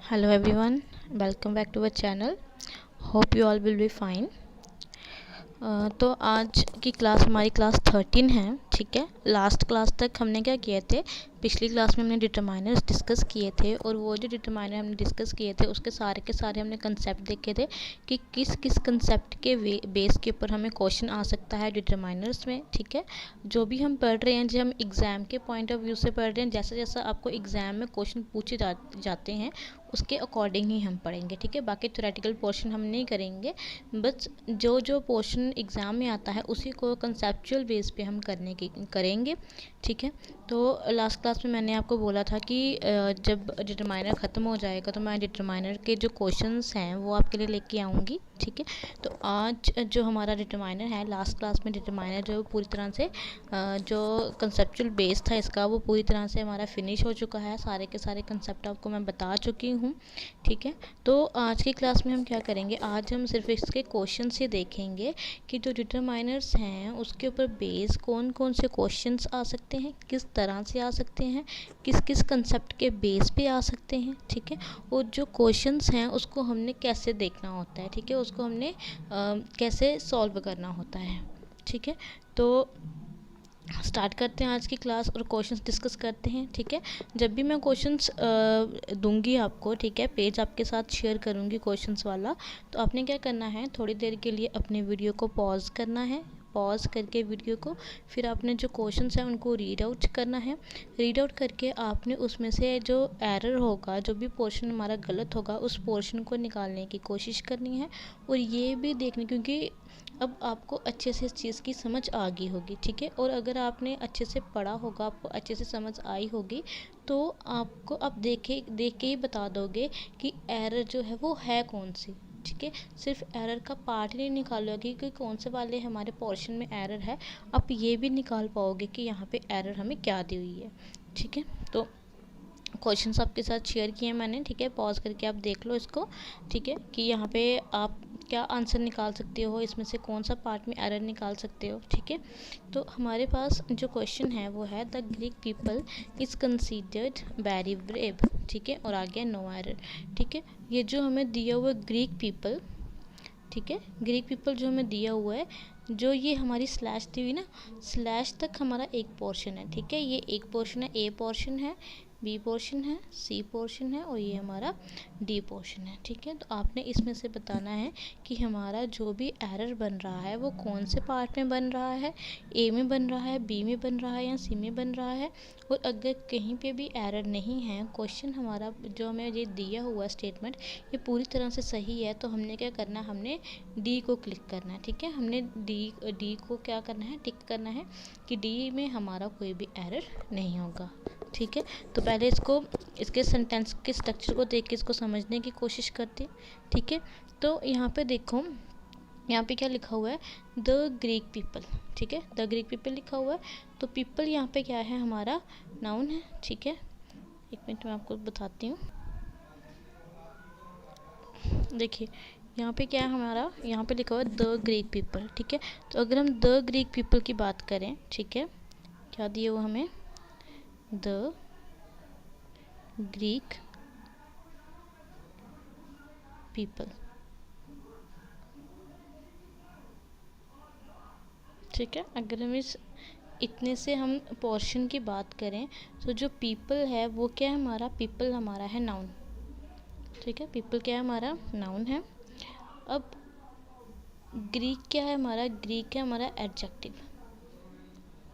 Hello everyone, welcome back to our channel. Hope you all will be fine. तो आज की class हमारी class 13 है, ठीक है। लास्ट क्लास तक हमने क्या किए थे, पिछली क्लास में हमने डिटरमाइनर्स डिस्कस किए थे और वो जो डिटरमाइनर हमने डिस्कस किए थे उसके सारे के सारे हमने कंसेप्ट देखे थे कि किस किस कंसेप्ट के बेस के ऊपर हमें क्वेश्चन आ सकता है डिटरमाइनर्स में, ठीक है। जो भी हम पढ़ रहे हैं, जो हम एग्ज़ाम के पॉइंट ऑफ व्यू से पढ़ रहे हैं, जैसा जैसा आपको एग्ज़ाम में क्वेश्चन पूछे जाते हैं उसके अकॉर्डिंग ही हम पढ़ेंगे, ठीक है। बाकी थ्योरेटिकल पोर्शन हम नहीं करेंगे, बस जो जो पोर्शन एग्ज़ाम में आता है उसी को कंसेप्चुअल बेस पे हम करेंगे, ठीक है। तो लास्ट क्लास में मैंने आपको बोला था कि जब डिटरमाइनर ख़त्म हो जाएगा तो मैं डिटरमाइनर के जो क्वेश्चंस हैं वो आपके लिए लेके आऊँगी, ठीक है। तो आज जो हमारा डिटरमाइनर है, लास्ट क्लास में डिटरमाइनर जो पूरी तरह से जो कंसेप्चुअल बेस था इसका वो पूरी तरह से हमारा फिनिश हो चुका है। सारे के सारे कंसेप्ट आपको मैं बता चुकी हूँ, ठीक है। तो आज की क्लास में हम क्या करेंगे, आज हम सिर्फ इसके क्वेश्चन से देखेंगे कि जो डिटरमाइनर्स हैं उसके ऊपर बेस कौन कौन से क्वेश्चंस आ सकते हैं, किस तरह से आ सकते हैं, किस किस कंसेप्ट के बेस पे आ सकते हैं, ठीक है। और जो क्वेश्चंस हैं उसको हमने कैसे देखना होता है, ठीक है, उसको हमने कैसे सॉल्व करना होता है, ठीक है। तो स्टार्ट करते हैं आज की क्लास और क्वेश्चंस डिस्कस करते हैं, ठीक है। जब भी मैं क्वेश्चंस दूंगी आपको, ठीक है, पेज आपके साथ शेयर करूंगी क्वेश्चंस वाला, तो आपने क्या करना है, थोड़ी देर के लिए अपने वीडियो को पॉज करना है। पॉज करके वीडियो को फिर आपने जो क्वेश्चंस हैं उनको रीड आउट करना है। रीड आउट करके आपने उसमें से जो एरर होगा, जो भी पोर्शन हमारा गलत होगा, उस पोर्शन को निकालने की कोशिश करनी है। और ये भी देखनी, क्योंकि अब आपको अच्छे से इस चीज़ की समझ आ गई होगी, ठीक है। और अगर आपने अच्छे से पढ़ा होगा, आपको अच्छे से समझ आई होगी, तो आपको आप देख के ही बता दोगे कि एरर जो है वो है कौन सी, ठीक है। सिर्फ एरर का पार्ट ही नहीं निकालोगे कि कौन से वाले हमारे पोर्शन में एरर है, आप ये भी निकाल पाओगे कि यहाँ पे एरर हमें क्या दी हुई है, ठीक है। तो क्वेश्चंस आपके साथ शेयर किए मैंने, ठीक है। पॉज करके आप देख लो इसको, ठीक है, कि यहाँ पे आप क्या आंसर निकाल सकते हो, इसमें से कौन सा पार्ट में एरर निकाल सकते हो, ठीक है। तो हमारे पास जो क्वेश्चन है वो है the Greek people is considered very brave, ठीक है, और आगे नो एरर, ठीक है। ये जो हमें दिया हुआ ग्रीक पीपल, ठीक है, ग्रीक पीपल जो हमें दिया हुआ है, जो ये हमारी स्लैश दी हुई ना, स्लैश तक हमारा एक पोर्शन है, ठीक है। ये एक पोर्शन है, ए पोर्शन है, बी पोर्शन है, सी पोर्शन है और ये हमारा डी पोर्शन है, ठीक है। तो आपने इसमें से बताना है कि हमारा जो भी एरर बन रहा है वो कौन से पार्ट में बन रहा है, ए में बन रहा है, बी में बन रहा है या सी में बन रहा है। और अगर कहीं पे भी एरर नहीं है, क्वेश्चन हमारा जो हमें ये दिया हुआ स्टेटमेंट ये पूरी तरह से सही है, तो हमने क्या करना है, हमने डी को क्लिक करना है, ठीक है। हमने डी को क्या करना है, टिक करना है कि डी में हमारा कोई भी एरर नहीं होगा, ठीक है। तो पहले इसके सेंटेंस के स्ट्रक्चर को देख के इसको समझने की कोशिश करते हैं, ठीक है। तो यहाँ पे देखो, यहाँ पे क्या लिखा हुआ है, द ग्रीक पीपल, ठीक है, द ग्रीक पीपल लिखा हुआ है। तो पीपल यहाँ पे क्या है, हमारा नाउन है, ठीक है। एक मिनट मैं आपको बताती हूँ। देखिए यहाँ पे क्या है हमारा, यहाँ पे लिखा हुआ है द ग्रीक पीपल, ठीक है। तो अगर हम द ग्रीक पीपल की बात करें, ठीक है, क्या दिए हुआ हमें, द ग्रीक पीपल, ठीक है। अगर हम इतने से हम पोर्शन की बात करें, तो जो पीपल है वो क्या है हमारा, पीपल हमारा है नाउन, ठीक है। पीपल क्या है हमारा, नाउन है। अब ग्रीक क्या है हमारा, ग्रीक है हमारा एडजेक्टिव,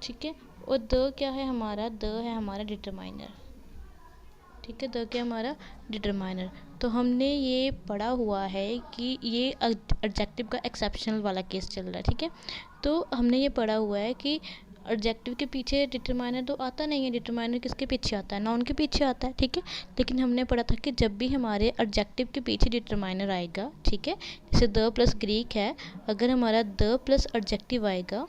ठीक है। और द क्या है हमारा, द है हमारा डिटरमाइनर, ठीक है। द क्या हमारा डिटरमाइनर। तो हमने ये पढ़ा हुआ है कि ये एडजेक्टिव का एक्सेप्शनल वाला केस चल रहा है, ठीक है। तो हमने ये पढ़ा हुआ है कि एडजेक्टिव के पीछे डिटरमाइनर तो आता नहीं है, डिटरमाइनर किसके पीछे आता है, नाउन के पीछे आता है, ठीक है। लेकिन हमने पढ़ा था कि जब भी हमारे एडजेक्टिव के पीछे डिटरमाइनर आएगा, ठीक है, जैसे द प्लस ग्रीक है, अगर हमारा द प्लस एडजेक्टिव आएगा,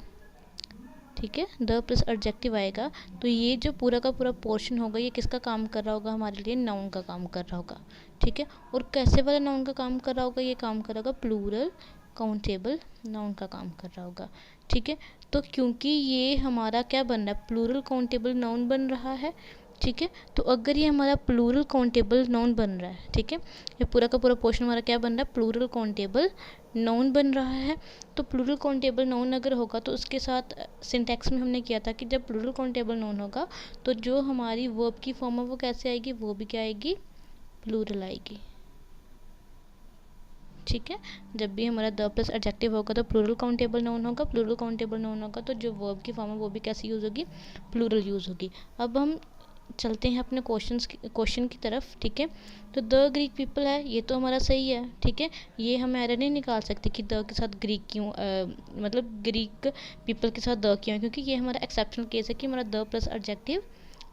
ठीक है, द प्लस एडजेक्टिव आएगा, तो ये जो पूरा का पूरा पोर्शन होगा ये किसका काम कर रहा होगा, हमारे लिए नाउन का काम कर रहा होगा, ठीक है। और कैसे वाला नाउन का काम कर रहा होगा, ये काम कर रहा होगा प्लूरल काउंटेबल नाउन का काम कर रहा होगा, ठीक है। तो क्योंकि ये हमारा क्या बन रहा है, प्लूरल काउंटेबल नाउन बन रहा है, ठीक है। तो अगर ये हमारा प्लूरल काउंटेबल नाउन बन रहा है, ठीक है, ये पूरा का पूरा पोर्शन हमारा क्या बन रहा है, प्लूरल काउंटेबल नाउन बन रहा है। तो प्लूरल काउंटेबल नाउन अगर होगा तो उसके साथ सिंटैक्स में हमने किया था कि जब प्लूरल काउंटेबल नाउन होगा तो जो हमारी वर्ब की फॉर्म है वो कैसे आएगी, वो भी क्या आएगी, प्लूरल आएगी। ठीक है, जब भी हमारा द प्लस एडजेक्टिव होगा तो प्लूरल काउंटेबल नाउन होगा, प्लूरल काउंटेबल नाउन होगा तो जो वर्ब की फॉर्म है वो भी कैसी यूज़ होगी, प्लूरल यूज़ होगी। अब हम चलते हैं अपने क्वेश्चन की तरफ। ठीक है, तो द ग्रीक पीपल है, ये तो हमारा सही है। ठीक है, ये हम एरर नहीं निकाल सकते कि द के साथ ग्रीक क्यों, मतलब ग्रीक पीपल के साथ द क्यों, क्योंकि ये हमारा एक्सेप्शनल केस है कि हमारा द प्लस एडजेक्टिव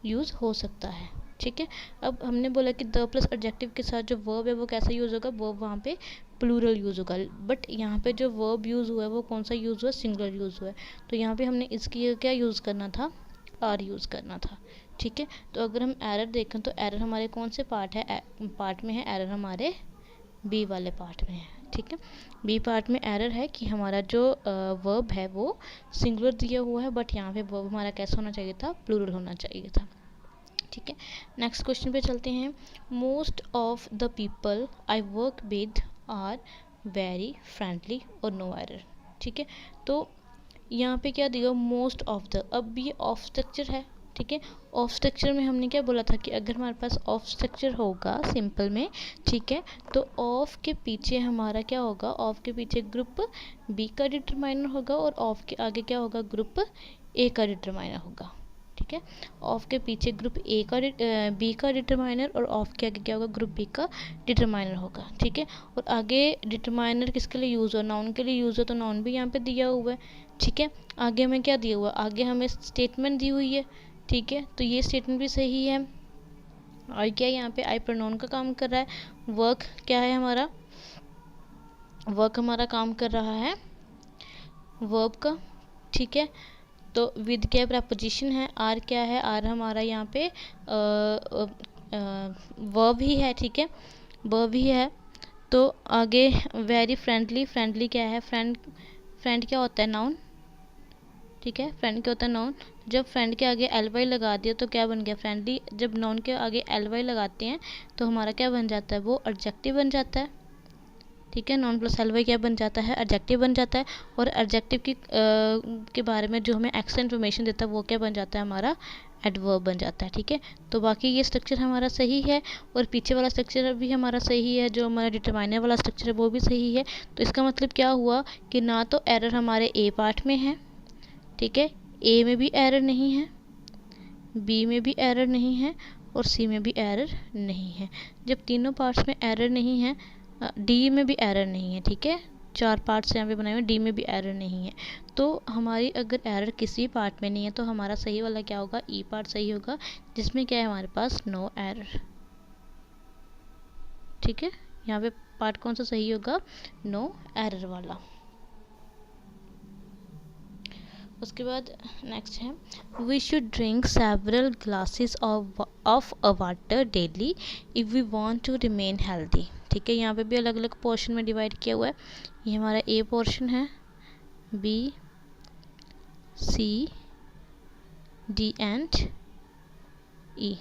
यूज़ हो सकता है। ठीक है, अब हमने बोला कि द प्लस एडजेक्टिव के साथ जो वर्ब है वो कैसा यूज़ होगा, वर्ब वहाँ पे प्लूरल यूज़ होगा। बट यहाँ पे जो वर्ब यूज़ हुआ है वो कौन सा यूज़ हुआ है, सिंगुलर यूज़ हुआ है। तो यहाँ पे हमने इसकी क्या यूज़ करना था, आर यूज़ करना था। ठीक है, तो अगर हम एरर देखें तो एरर हमारे कौन से पार्ट में है, एरर हमारे बी वाले पार्ट में है। ठीक है, बी पार्ट में एरर है कि हमारा जो वर्ब है वो सिंगुलर दिया हुआ है, बट यहाँ पे वर्ब हमारा कैसा होना चाहिए था, प्लूरल होना चाहिए था। ठीक है, नेक्स्ट क्वेश्चन पे चलते हैं। Most of the people I work with are very friendly और नो एरर। ठीक है, तो यहाँ पे क्या दिया, मोस्ट ऑफ द, अब ये ऑफ स्ट्रक्चर है। ठीक है, ऑफ स्ट्रक्चर में हमने क्या बोला था कि अगर हमारे पास ऑफ स्ट्रक्चर होगा सिंपल में, ठीक है, तो ऑफ के पीछे हमारा क्या होगा, ऑफ के पीछे ग्रुप बी का डिटरमाइनर होगा और ऑफ के आगे क्या होगा, ग्रुप ए का डिटरमाइनर होगा। ठीक है, ऑफ के पीछे ग्रुप ए का बी का डिटरमाइनर और ऑफ के आगे क्या होगा, ग्रुप बी का डिटरमाइनर होगा। ठीक है, और आगे डिटरमाइनर किसके लिए यूज़ हो, नाउन के लिए यूज़ हो, तो नाउन भी यहाँ पे दिया हुआ है। ठीक है, आगे हमें क्या दिया हुआ है, आगे हमें स्टेटमेंट दी हुई है। ठीक है, तो ये स्टेटमेंट भी सही है। और क्या यहाँ पे आई प्रोनाउन का काम कर रहा है, वर्क क्या है हमारा, वर्क हमारा काम कर रहा है वर्ब का। ठीक है, तो विद क्या प्रपोजिशन है, आर क्या है, आर हमारा यहाँ पे वर्ब ही है। ठीक है, वर्ब ही है। तो आगे वेरी फ्रेंडली, फ्रेंडली क्या है, फ्रेंड क्या होता है, नाउन। ठीक है, फ्रेंड क्या होता है, नाउन। जब फ्रेंड के आगे एल वाई लगा दिया तो क्या बन गया, फ्रेंडली। जब नाउन के आगे एल वाई लगाते हैं तो हमारा क्या बन जाता है, वो एडजेक्टिव बन जाता है। ठीक है, नॉन प्लस एल वाई क्या बन जाता है, एडजेक्टिव बन जाता है। और एडजेक्टिव के बारे में जो हमें एक्स्ट्रा इन्फॉर्मेशन देता है वो क्या बन जाता है, हमारा एडवर्ब बन जाता है। ठीक है, तो बाकी ये स्ट्रक्चर हमारा सही है और पीछे वाला स्ट्रक्चर भी हमारा सही है, जो हमारा डिटरमाइनर वाला स्ट्रक्चर है वो भी सही है। तो इसका मतलब क्या हुआ कि ना तो एरर हमारे ए पार्ट में है, ठीक है, ए में भी एरर नहीं है, बी में भी एरर नहीं है और सी में भी एरर नहीं है। जब तीनों पार्ट्स में एरर नहीं है, डी में भी एरर नहीं है। ठीक है, 4 पार्ट्स यहाँ पे बनाए हुए, डी में भी एरर नहीं है। तो हमारी अगर एरर किसी पार्ट में नहीं है तो हमारा सही वाला क्या होगा, ई पार्ट सही होगा, जिसमें क्या है हमारे पास नो एरर। ठीक है, यहाँ पे पार्ट कौन सा सही होगा, नो एरर वाला। उसके बाद नेक्स्ट है, we should drink several glasses of a water daily if we want to remain healthy. ठीक है, यहाँ पे भी अलग अलग पोर्शन में डिवाइड किया हुआ है। ये हमारा ए पोर्शन है, बी, सी, डी एंड ई।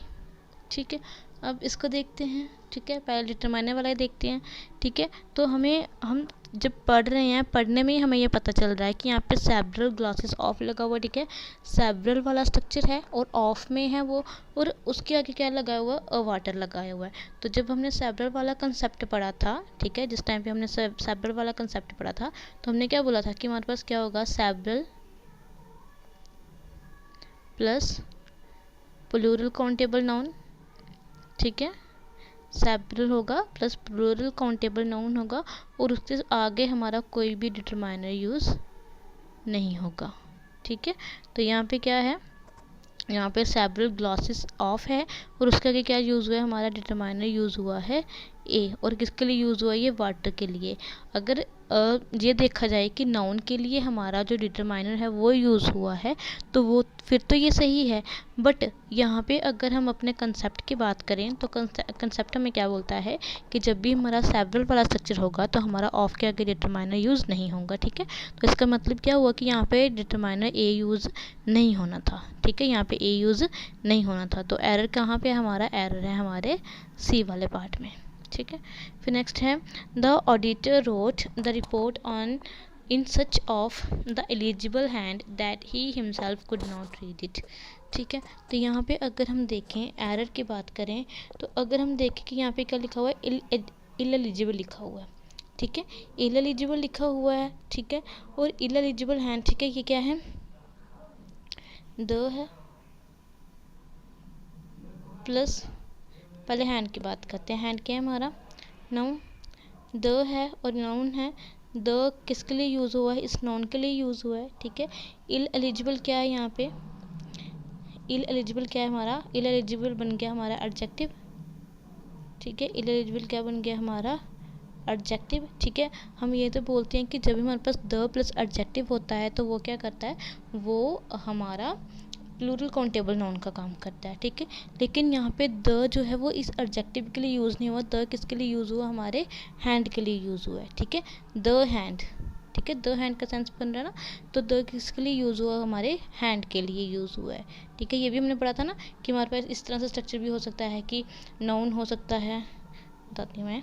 ठीक है, अब इसको देखते हैं। ठीक है, पहले डिटरमाइनर वाला ही देखते हैं। ठीक है, तो हम जब पढ़ रहे हैं, पढ़ने में ही हमें ये पता चल रहा है कि यहाँ पे सेवरल ग्लासेस ऑफ लगा हुआ। ठीक है, सेवरल वाला स्ट्रक्चर है और ऑफ में है वो, और उसके आगे क्या लगाया हुआ, अ वाटर लगाया हुआ है। तो जब हमने सेवरल वाला कंसेप्ट पढ़ा था, ठीक है, जिस टाइम पे हमने सेवरल वाला कंसेप्ट पढ़ा था तो हमने क्या बोला था कि हमारे पास क्या होगा, several plus plural countable noun. ठीक है, सेवरल होगा प्लस प्लूरल काउंटेबल नाउन होगा और उसके आगे हमारा कोई भी डिटरमाइनर यूज़ नहीं होगा। ठीक है, तो यहाँ पे क्या है, यहाँ पे सेवरल ग्लासेस ऑफ है और उसके आगे क्या यूज़ हुआ है, हमारा डिटरमाइनर यूज़ हुआ है ए, और किसके लिए यूज़ हुआ है, ये वाटर के लिए। अगर ये देखा जाए कि नाउन के लिए हमारा जो डिटरमाइनर है वो यूज़ हुआ है, तो वो फिर तो ये सही है। बट यहाँ पे अगर हम अपने कंसेप्ट की बात करें तो कंसेप्ट हमें क्या बोलता है कि जब भी हमारा सेवरल वाला स्ट्रक्चर होगा तो हमारा ऑफ के आगे डिटरमाइनर यूज़ नहीं होगा। ठीक है, तो इसका मतलब क्या हुआ कि यहाँ पे डिटरमाइनर ए यूज़ नहीं होना था। ठीक है, यहाँ पे ए यूज़ नहीं होना था। तो एरर कहाँ पे हमारा एरर है हमारे सी वाले पार्ट में। ठीक है, फिर नेक्स्ट है the auditor wrote the report on in such of the eligible hand that he himself could not read it. ठीक है, तो यहाँ पे अगर हम देखें एरर की बात करें तो अगर हम देखें कि यहाँ पे क्या लिखा हुआ है, इल एलिजिबल लिखा हुआ है। ठीक है, इल एलिजिबल लिखा हुआ है। ठीक है, और इल एलिजिबल हैंड, ठीक है, ये क्या है, द है प्लस, पहले हैंड की बात करते हैं। हैंड क्या है हमारा, नाउन, द है और नाउन है। द किसके लिए यूज़ हुआ है, इस नाउन के लिए यूज़ हुआ है। ठीक है, इल एलिजिबल क्या है यहाँ पे, इल एलिजिबल क्या है हमारा, इल एलिजिबल बन गया हमारा एडजेक्टिव। ठीक है, इल एलिजिबल क्या बन गया हमारा, एडजेक्टिव। ठीक है, हम ये तो बोलते हैं कि जब भी हमारे पास द प्लस एडजेक्टिव होता है तो वो क्या करता है, वो हमारा प्लूरल काउंटेबल नाउन का काम करता है। ठीक है, लेकिन यहाँ पे द जो है वो इस एडजेक्टिव के लिए यूज़ नहीं हुआ। द किसके लिए यूज़ हुआ, हमारे हैंड के लिए यूज़ हुआ है। ठीक है, द हैंड। ठीक है, द हैंड का सेंस बन रहा है ना, तो द किसके लिए यूज़ हुआ, हमारे हैंड के लिए यूज़ हुआ है। ठीक है, ये भी हमने पढ़ा था ना कि हमारे पास इस तरह से स्ट्रक्चर भी हो सकता है कि नाउन हो सकता है, बताती हूँ मैं,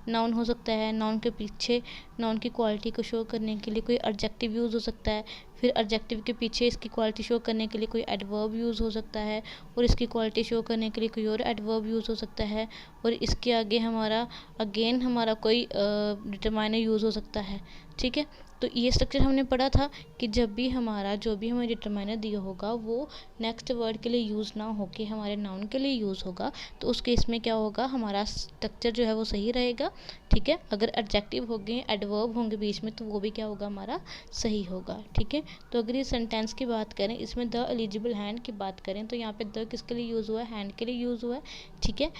नाउन हो सकता है, नाउन के पीछे नाउन की क्वालिटी को शो करने के लिए कोई एडजेक्टिव यूज़ हो सकता है, फिर एडजेक्टिव के पीछे इसकी क्वालिटी शो करने के लिए कोई एडवर्ब यूज़ हो सकता है, और इसकी क्वालिटी शो करने के लिए कोई और एडवर्ब यूज़ हो सकता है, और इसके आगे हमारा अगेन हमारा कोई डिटरमाइनर यूज़ हो सकता है। ठीक है, तो ये स्ट्रक्चर हमने पढ़ा था कि जब भी हमारा जो भी हमें डिटरमाइनर दिया होगा वो नेक्स्ट वर्ड के लिए यूज़ ना होके हमारे नाउन के लिए यूज़ होगा, तो उस केस में क्या होगा, हमारा स्ट्रक्चर जो है वो सही रहेगा। ठीक है, अगर एडजेक्टिव होंगे, एडवर्ब होंगे बीच में, तो वो भी क्या होगा, हमारा सही होगा। ठीक है, तो अगर ये सेंटेंस की बात करें, इसमें द एलिजिबल हैंड की बात करें तो यहाँ पे द किसके लिए यूज़ हुआ है, हैंड के लिए यूज़ हुआ है। ठीक है,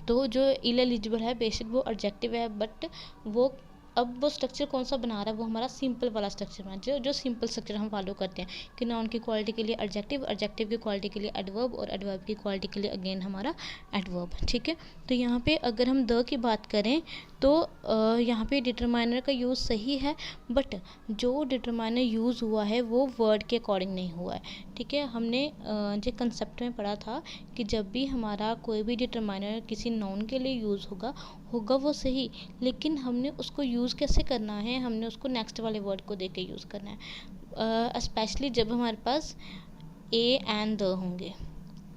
तो जो इल एलिजिबल है बेशक वो एडजेक्टिव है, बट वो अब वो स्ट्रक्चर कौन सा बना रहा है, वो हमारा सिंपल वाला स्ट्रक्चर है, जो सिंपल स्ट्रक्चर हम फॉलो करते हैं कि नाउन की क्वालिटी के लिए एडजेक्टिव, एडजेक्टिव की क्वालिटी के लिए एडवर्ब, और एडवर्ब की क्वालिटी के लिए अगेन हमारा एडवर्ब। ठीक है, तो यहाँ पे अगर हम द की बात करें तो यहाँ पे डिटरमाइनर का यूज़ सही है, बट जो डिटरमाइनर यूज़ हुआ है वो वर्ड के अकॉर्डिंग नहीं हुआ है। ठीक है, हमने जो कंसेप्ट में पढ़ा था कि जब भी हमारा कोई भी डिटरमाइनर किसी नाउन के लिए यूज़ होगा वो सही, लेकिन हमने उसको यूज़ कैसे करना है, हमने उसको नेक्स्ट वाले वर्ड को देके यूज़ करना है, स्पेशली जब हमारे पास ए एंड द होंगे।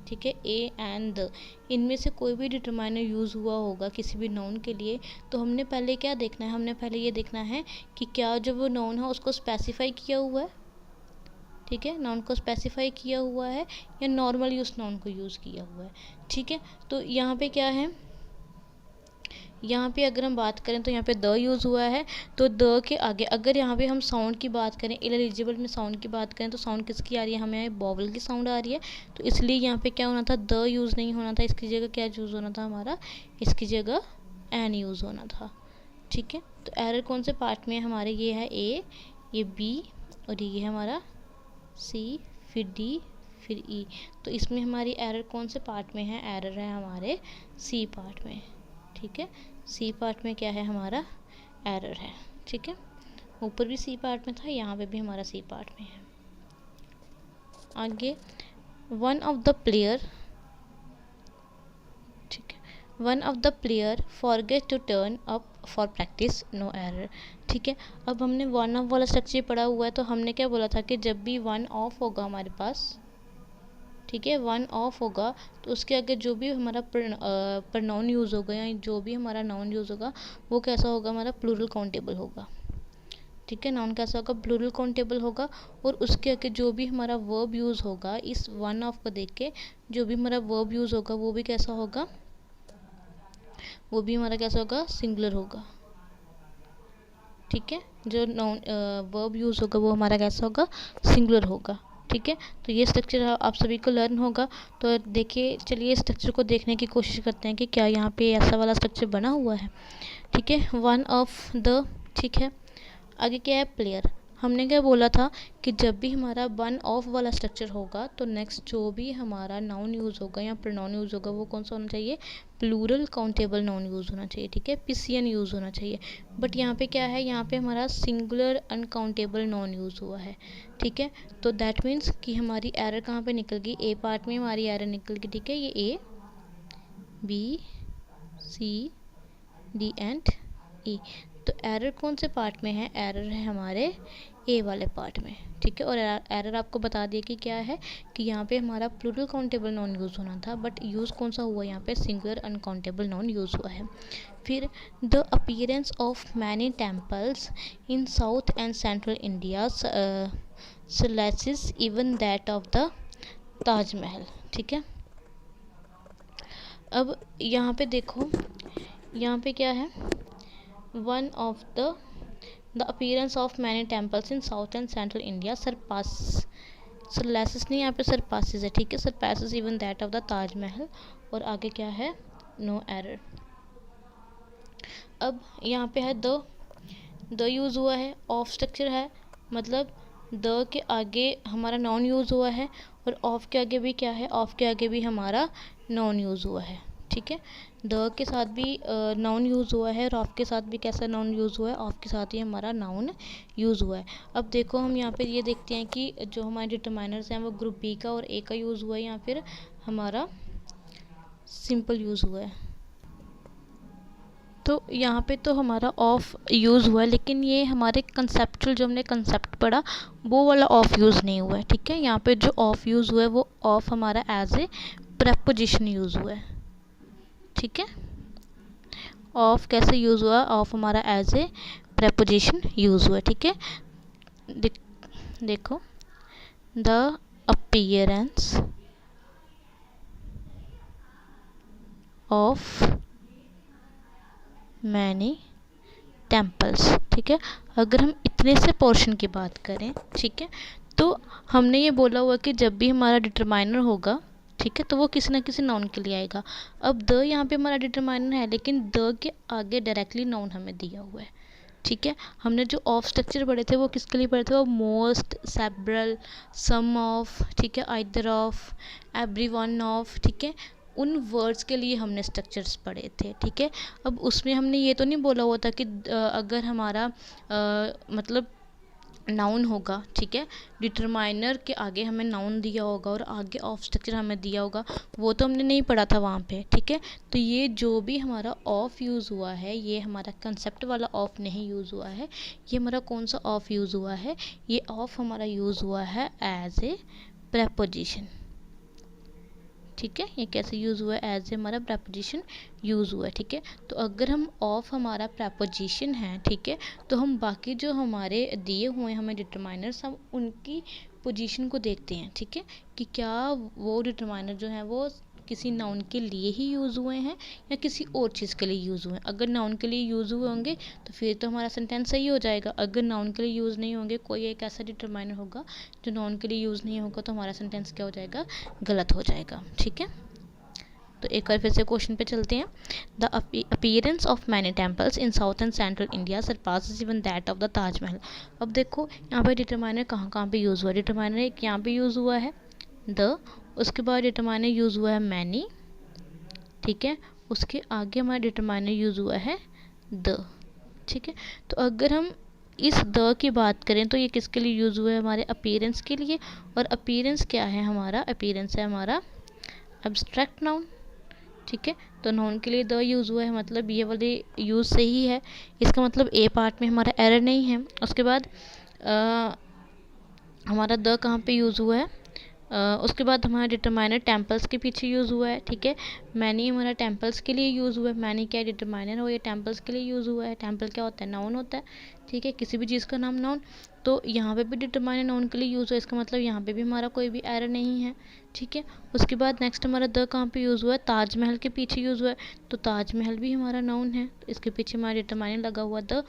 ठीक है, ए एंड द, इनमें से कोई भी डिटरमाइनर यूज़ हुआ होगा किसी भी नाउन के लिए, तो हमने पहले क्या देखना है, हमने पहले ये देखना है कि क्या जो वो नाउन है उसको स्पेसिफाई किया हुआ है। ठीक है, नाउन को स्पेसिफाई किया हुआ है या नॉर्मली उस नाउन को यूज़ किया हुआ है। ठीक है, तो यहाँ पे क्या है, यहाँ पे अगर हम बात करें तो यहाँ पे द यूज़ हुआ है, तो द के आगे अगर यहाँ पे हम साउंड की बात करें, इलएलिजिबल में साउंड की बात करें तो साउंड किसकी आ रही है, हमें बॉवल की साउंड आ रही है, तो इसलिए यहाँ पे क्या होना था, द यूज़ नहीं होना था, इसकी जगह क्या यूज़ होना था हमारा, इसकी जगह एन यूज़ होना था। ठीक है, तो एरर कौन से पार्ट में है हमारे, ये है ए, ये बी, और ये है हमारा सी, फिर डी, फिर ई, तो इसमें हमारी एरर कौन से पार्ट में है, एरर है हमारे सी पार्ट में। ठीक है, सी पार्ट में क्या है, हमारा एरर है। ठीक है, ऊपर भी सी पार्ट में था, यहाँ पे भी हमारा सी पार्ट में है। आगे, वन ऑफ द प्लेयर, ठीक है, one of the player forget to turn up for practice, no error. ठीक है, अब हमने वन ऑफ वाला स्ट्रक्चर पढ़ा हुआ है, तो हमने क्या बोला था कि जब भी वन ऑफ होगा हमारे पास, ठीक है, वन ऑफ होगा तो उसके आगे जो भी हमारा प्रनाउन यूज़ होगा या जो भी हमारा नाउन यूज़ होगा वो कैसा होगा, हमारा प्लूरल काउंटेबल होगा। ठीक है, नाउन कैसा होगा, प्लूरल काउंटेबल होगा, और उसके आगे जो भी हमारा वर्ब यूज़ होगा इस वन ऑफ को देख के, जो भी हमारा वर्ब यूज़ होगा वो भी कैसा होगा, वो भी हमारा कैसा होगा, सिंगुलर होगा। ठीक है, जो नाउन वर्ब यूज़ होगा वो हमारा कैसा होगा, सिंगुलर होगा। ठीक है, तो ये स्ट्रक्चर आप सभी को लर्न होगा। तो देखिए, चलिए स्ट्रक्चर को देखने की कोशिश करते हैं कि क्या यहाँ पे ऐसा वाला स्ट्रक्चर बना हुआ है। ठीक है, वन ऑफ द ठीक है। आगे क्या है, प्लेयर। हमने क्या बोला था कि जब भी हमारा वन ऑफ वाला स्ट्रक्चर होगा तो नेक्स्ट जो भी हमारा नाउन यूज़ होगा या प्रोनाउन यूज़ होगा वो कौन सा होना चाहिए, प्लूरल काउंटेबल नाउन यूज़ होना चाहिए, ठीक है, पीसीएन यूज़ होना चाहिए। बट यहाँ पे क्या है, यहाँ पे हमारा सिंगुलर अनकाउंटेबल नाउन यूज़ हुआ है, ठीक है। तो दैट मीन्स कि हमारी एरर कहाँ पे निकल गई, ए पार्ट में हमारी एरर निकल गई, ठीक है। ये A B C D and E. तो एरर कौन से पार्ट में है, एरर है हमारे ए वाले पार्ट में, ठीक है। और एरर आपको बता दिया कि क्या है, कि यहाँ पे हमारा प्लूरल काउंटेबल नाउन यूज़ होना था, बट यूज़ कौन सा हुआ, यहाँ पे सिंगुलर अनकाउंटेबल नाउन यूज़ हुआ है। फिर the appearance of many temples in south and central India surpasses even that of the Taj Mahal, ठीक है। अब यहाँ पे देखो, यहाँ पे क्या है, one of the appearance of many temples in south and central India surpasses नहीं, यहाँ पे सरपासेस है, ठीक है, surpasses even that of the Taj Mahal. और आगे क्या है, नो एरर। अब यहाँ पे है द यूज़ हुआ है, ऑफ स्ट्रक्चर है, मतलब द के आगे हमारा नॉन यूज़ हुआ है, और ऑफ के आगे भी क्या है, ऑफ के आगे भी हमारा नॉन यूज़ हुआ है, ठीक है। द के साथ भी नाउन यूज़ हुआ है, और ऑफ के साथ भी कैसा नाउन यूज़ हुआ है, ऑफ के साथ ही हमारा नाउन यूज़ हुआ है। अब देखो हम यहाँ पे ये देखते हैं कि जो हमारे डिटरमाइनर्स हैं वो ग्रुप बी का और ए का यूज़ हुआ है, या फिर हमारा सिंपल यूज़ हुआ है। तो यहाँ पे तो हमारा ऑफ यूज़ हुआ है, लेकिन ये हमारे कंसेप्चुअल जो हमने कंसेप्ट पढ़ा वो वाला ऑफ यूज़ नहीं हुआ है, ठीक है। यहाँ पे जो ऑफ यूज़ हुआ है वो ऑफ हमारा एज ए प्रेपोजिशन यूज़ हुआ है, ठीक है। ऑफ कैसे यूज़ हुआ, ऑफ हमारा एज ए प्रेपोजिशन यूज़ हुआ है, ठीक है। देखो, the appearance of many temples, ठीक है। अगर हम इतने से पोर्शन की बात करें, ठीक है, तो हमने ये बोला हुआ कि जब भी हमारा डिटरमाइनर होगा, ठीक है, तो वो किसी ना किसी नाउन के लिए आएगा। अब द यहाँ पे हमारा डिटरमाइनर है, लेकिन द के आगे डायरेक्टली नाउन हमें दिया हुआ है, ठीक है। हमने जो ऑफ स्ट्रक्चर पढ़े थे वो किसके लिए पढ़े थे, वो मोस्ट, सेवरल, सम ऑफ, ठीक है, either of, every one of, ठीक है, उन वर्ड्स के लिए हमने स्ट्रक्चर्स पढ़े थे, ठीक है। अब उसमें हमने ये तो नहीं बोला हुआ था कि अगर हमारा मतलब नाउन होगा, ठीक है, डिटरमाइनर के आगे हमें नाउन दिया होगा और आगे ऑफ स्ट्रक्चर हमें दिया होगा, वो तो हमने नहीं पढ़ा था वहाँ पे, ठीक है। तो ये जो भी हमारा ऑफ यूज़ हुआ है, ये हमारा कंसेप्ट वाला ऑफ नहीं यूज़ हुआ है, ये हमारा कौन सा ऑफ यूज़ हुआ है, ये ऑफ हमारा यूज़ हुआ है एज ए प्रेपोजिशन, ठीक है। ये कैसे यूज़ हुआ है, एज ए हमारा प्रेपोजिशन यूज़ हुआ है, ठीक है। तो अगर हम ऑफ हमारा प्रेपोजिशन है, ठीक है, तो हम बाकी जो हमारे दिए हुए हमें डिटरमाइनर्स, हम उनकी पोजीशन को देखते हैं, ठीक है, कि क्या वो डिटरमाइनर जो है वो किसी नाउन के लिए ही यूज़ हुए हैं या किसी और चीज़ के लिए यूज़ हुए हैं। अगर नाउन के लिए यूज़ हुए होंगे तो फिर तो हमारा सेंटेंस सही हो जाएगा। अगर नाउन के लिए यूज़ नहीं होंगे, कोई एक ऐसा डिटरमाइनर होगा जो नाउन के लिए यूज़ नहीं होगा, तो हमारा सेंटेंस क्या हो जाएगा, गलत हो जाएगा, ठीक है। तो एक बार फिर से क्वेश्चन पे चलते हैं। The appearance of many temples in south and central India surpasses even that of the Taj Mahal. अब देखो यहाँ पे डिटरमाइनर कहाँ कहाँ पे यूज़ हुआ है, डिटरमाइनर एक यहाँ पे यूज़ हुआ है द, उसके बाद डिटरमाइनर यूज़ हुआ है मैनी, ठीक है, उसके आगे हमारा डिटरमाइनर यूज़ हुआ है द, ठीक है। तो अगर हम इस द की बात करें तो ये किसके लिए यूज़ हुआ है, हमारे अपीयरेंस के लिए। और अपीयरेंस क्या है हमारा, अपीयरेंस है हमारा एब्स्ट्रैक्ट नाउन, ठीक है। तो नाउन के लिए द यूज़ हुआ है, मतलब ये वाले यूज़ सही है, इसका मतलब ए पार्ट में हमारा एरर नहीं है। उसके बाद हमारा द कहाँ पे यूज़ हुआ है, उसके बाद हमारा डिटरमाइनर टेम्पल्स के पीछे यूज़ हुआ है, ठीक है। मैनी हमारा टेम्पल्स के लिए यूज़ हुआ है, मैनी क्या डिटरमाइनर हो, ये टेम्पल्स के लिए यूज़ हुआ है। टेम्पल क्या होता है, नाउन होता है, ठीक है, किसी भी चीज़ का नाम नाउन। तो यहाँ पे भी डिटरमाइनर नाउन के लिए यूज़ हुआ है, इसका मतलब यहाँ पे भी हमारा कोई भी एरर नहीं है, ठीक है। उसके बाद नेक्स्ट हमारा द कहाँ पे यूज़ हुआ है, ताजमहल के पीछे यूज़ हुआ है, तो ताजमहल भी हमारा नाउन है, तो इसके पीछे हमारा डिटरमाइनर लगा हुआ द,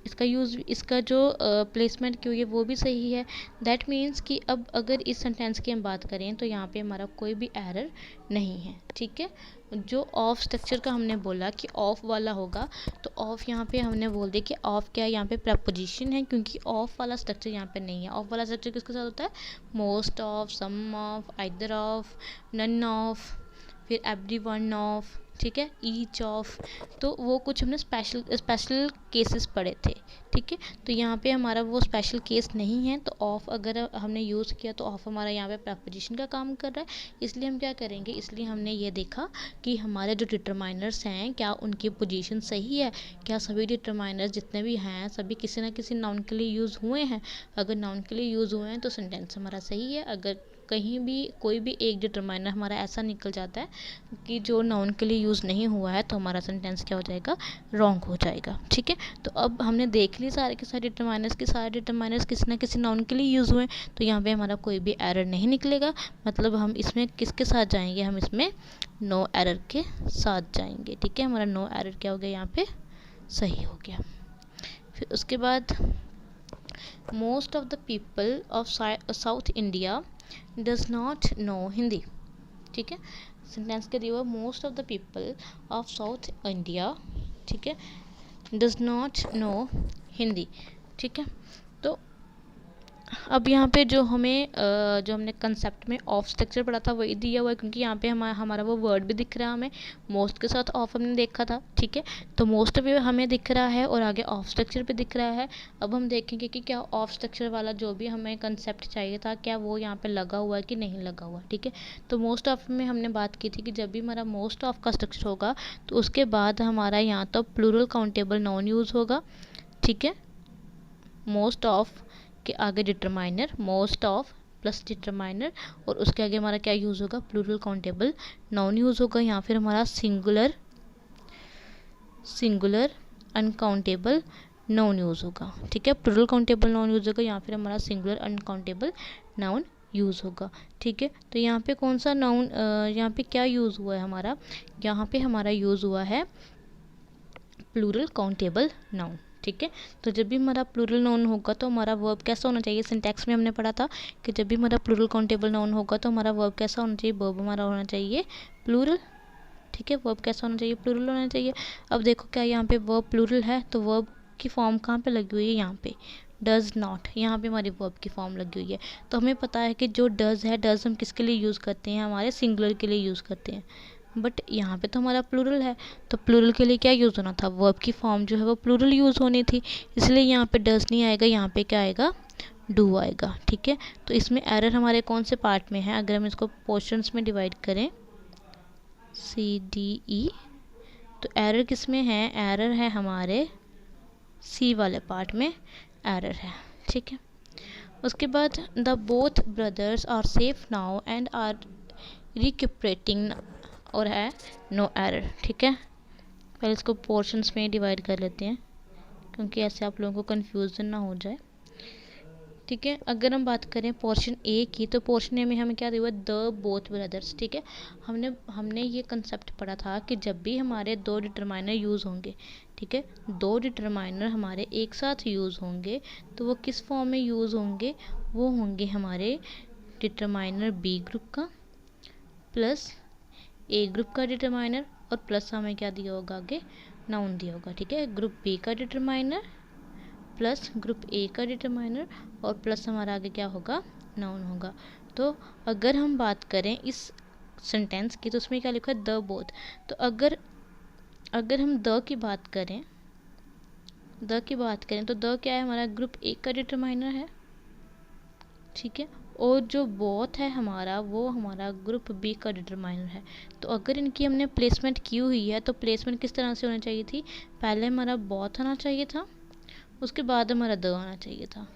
इसका यूज़, इसका जो प्लेसमेंट की हुई है वो भी सही है। दैट मीन्स कि अब अगर इस सेंटेंस की हम बात करें तो यहाँ पे हमारा कोई भी एरर नहीं है, ठीक है। जो ऑफ स्ट्रक्चर का हमने बोला कि ऑफ वाला होगा, तो ऑफ यहाँ पे हमने बोल दिया कि ऑफ क्या है, यहाँ पे प्रपोजिशन है, क्योंकि ऑफ वाला स्ट्रक्चर यहाँ पे नहीं है। ऑफ वाला स्ट्रक्चर किसके साथ होता है, most of, some of, either of, none of, फिर एवरी वन ऑफ, ठीक है, ईच ऑफ। तो वो कुछ हमने स्पेशल केसेस पढ़े थे, ठीक है। तो यहाँ पे हमारा वो स्पेशल केस नहीं है, तो ऑफ अगर हमने यूज़ किया तो ऑफ हमारा यहाँ पे प्रपोजिशन का काम कर रहा है। इसलिए हम क्या करेंगे, इसलिए हमने ये देखा कि हमारे जो डिटरमाइनर्स हैं क्या उनकी पोजीशन सही है, क्या सभी डिटरमाइनर्स जितने भी हैं सभी किसी ना किसी नाउन के लिए यूज़ हुए हैं। अगर नाउन के लिए यूज़ हुए हैं तो सेंटेंस हमारा सही है। अगर कहीं भी कोई भी एक डिटरमाइनर हमारा ऐसा निकल जाता है कि जो नाउन के लिए यूज़ नहीं हुआ है, तो हमारा सेंटेंस क्या हो जाएगा, रॉन्ग हो जाएगा, ठीक है। तो अब हमने देख ली सारे के सारे डिटरमाइनर्स की, सारे डिटरमाइनर्स किसी ना किसी नाउन के लिए यूज़ हुए, तो यहाँ पे हमारा कोई भी एरर नहीं निकलेगा। मतलब हम इसमें किसके साथ जाएंगे, हम इसमें नो एरर के साथ जाएंगे, ठीक है। हमारा नो एरर क्या हो गया, यहाँ पे सही हो गया। फिर उसके बाद most of the people of south India does not know Hindi, ठीक है। सेंटेंस के दिया हुआ most of the people of south India, ठीक है, डज नॉट नो हिंदी, ठीक है। तो अब यहाँ पे जो हमने कंसेप्ट में ऑफ स्ट्रक्चर पढ़ा था वही दिया हुआ है, क्योंकि यहाँ पे हमारा वो वर्ड भी दिख रहा है हमें, मोस्ट के साथ ऑफ हमने देखा था, ठीक है। तो मोस्ट भी हमें दिख रहा है और आगे ऑफ स्ट्रक्चर भी दिख रहा है। अब हम देखेंगे कि क्या ऑफ स्ट्रक्चर वाला जो भी हमें कंसेप्ट चाहिए था क्या वो यहाँ पे लगा हुआ है कि नहीं लगा हुआ, ठीक है। तो मोस्ट ऑफ में हमने बात की थी कि जब भी हमारा मोस्ट ऑफ का स्ट्रक्चर होगा तो उसके बाद हमारा यहाँ तो प्लूरल काउंटेबल नाउन यूज़ होगा, ठीक है। मोस्ट ऑफ के आगे determiner, most of plus determiner, और उसके आगे हमारा क्या यूज़ होगा, प्लूरल काउंटेबल नाउन यूज़ होगा। यहाँ फिर हमारा सिंगुलर अनकाउंटेबल नाउन यूज़ होगा, ठीक है। प्लूरल काउंटेबल नाउन यूज़ होगा, यहाँ फिर हमारा सिंगुलर अनकाउंटेबल नाउन यूज़ होगा, ठीक है। तो यहाँ पे कौन सा नाउन, यहाँ पे क्या यूज़ हुआ है हमारा, यहाँ पे हमारा यूज़ हुआ है प्लूरल काउंटेबल नाउन, ठीक है। तो जब भी हमारा प्लूरल नाउन होगा तो हमारा वर्ब कैसा होना चाहिए, सिंटैक्स में हमने पढ़ा था कि जब भी हमारा प्लूरल काउंटेबल नाउन होगा तो हमारा वर्ब कैसा होना चाहिए, वर्ब हमारा होना चाहिए प्लूरल, ठीक है। वर्ब कैसा होना चाहिए, प्लूरल होना चाहिए। अब देखो क्या यहाँ पे वर्ब प्लूरल है, तो वर्ब की फॉर्म कहाँ पे लगी हुई है, यहाँ पे डज नॉट, यहाँ पे हमारी वर्ब की फॉर्म लगी हुई है। तो हमें पता है कि जो डज है, डज हम किसके लिए यूज़ करते हैं, हमारे सिंगुलर के लिए यूज़ करते हैं, बट यहाँ पे तो हमारा प्लूरल है, तो प्लूरल के लिए क्या यूज़ होना था, वर्ब की फॉर्म जो है वो प्लूरल यूज़ होनी थी, इसलिए यहाँ पे डज नहीं आएगा, यहाँ पे क्या आएगा, डू आएगा, ठीक है। तो इसमें एरर हमारे कौन से पार्ट में है, अगर हम इसको पोर्शंस में डिवाइड करें CDE, तो एरर किस में है, एरर है हमारे सी वाले पार्ट में एरर है, ठीक है। उसके बाद the both brothers are safe now and are recuperating, और है नो एरर, ठीक है। पहले इसको पोर्शंस में डिवाइड कर लेते हैं क्योंकि ऐसे आप लोगों को कन्फ्यूजन ना हो जाए, ठीक है। अगर हम बात करें पोर्शन ए की, तो पोर्शन ए में हमें क्या दिया हुआ है, द बोथ ब्रदर्स, ठीक है। हमने ये कंसेप्ट पढ़ा था कि जब भी हमारे दो डिटरमाइनर यूज़ होंगे, ठीक है, दो डिटरमाइनर हमारे एक साथ यूज़ होंगे तो वो किस फॉर्म में यूज़ होंगे, वो होंगे हमारे डिटरमाइनर बी ग्रुप का प्लस ए ग्रुप का डिटरमाइनर, और प्लस हमें क्या दिया होगा आगे, नाउन दिया होगा, ठीक है। ग्रुप बी का डिटरमाइनर प्लस ग्रुप ए का डिटरमाइनर, और प्लस हमारा आगे क्या होगा, नाउन होगा। तो अगर हम बात करें इस सेंटेंस की, तो उसमें क्या लिखा है, द बोथ। तो अगर हम द की बात करें तो द क्या है, हमारा ग्रुप ए का डिटरमाइनर है, ठीक है। और जो बोथ है हमारा, वो हमारा ग्रुप बी का डिटरमाइनर है। तो अगर इनकी हमने प्लेसमेंट की हुई है तो प्लेसमेंट किस तरह से होनी चाहिए थी, पहले हमारा बोथ आना चाहिए था, उसके बाद हमारा द आना चाहिए था,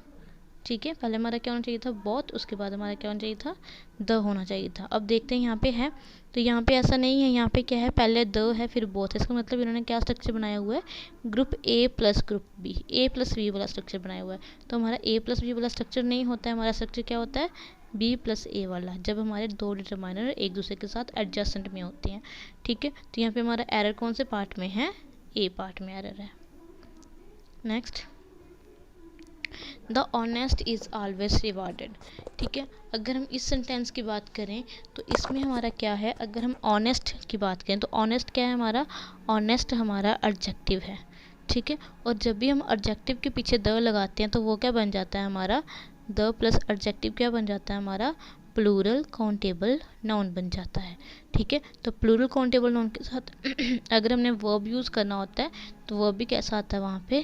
ठीक है। पहले हमारा क्या होना चाहिए था, बोथ, उसके बाद हमारा क्या होना चाहिए था, द होना चाहिए था। अब देखते हैं यहाँ पे है, तो यहाँ पे ऐसा नहीं है, यहाँ पे क्या है, पहले द है फिर बोथ है। इसका मतलब इन्होंने क्या स्ट्रक्चर बनाया हुआ है, group A plus group B, A plus B वाला स्ट्रक्चर बनाया हुआ है। तो हमारा ए प्लस बी वाला स्ट्रक्चर नहीं होता है, हमारा स्ट्रक्चर क्या होता है, बी प्लस ए वाला, जब हमारे दो डिटरमाइनर एक दूसरे के साथ एडजस्टेंट में होते हैं, ठीक है। तो यहाँ पे हमारा एरर कौन से पार्ट में है, ए पार्ट में एरर है। Next, the honest is always rewarded. ठीक है, अगर हम इस सेंटेंस की बात करें तो इसमें हमारा क्या है, अगर हम ऑनेस्ट की बात करें तो ऑनेस्ट क्या है हमारा, ऑनेस्ट हमारा एडजेक्टिव है। ठीक है, और जब भी हम एडजेक्टिव के पीछे द लगाते हैं तो वो क्या बन जाता है हमारा, द प्लस एडजेक्टिव क्या बन जाता है हमारा, प्लूरल काउंटेबल नाउन बन जाता है। ठीक है, तो प्लूरल काउंटेबल नाउन के साथ अगर हमने वर्ब यूज़ करना होता है तो वर्ब भी कैसा आता है वहाँ पे,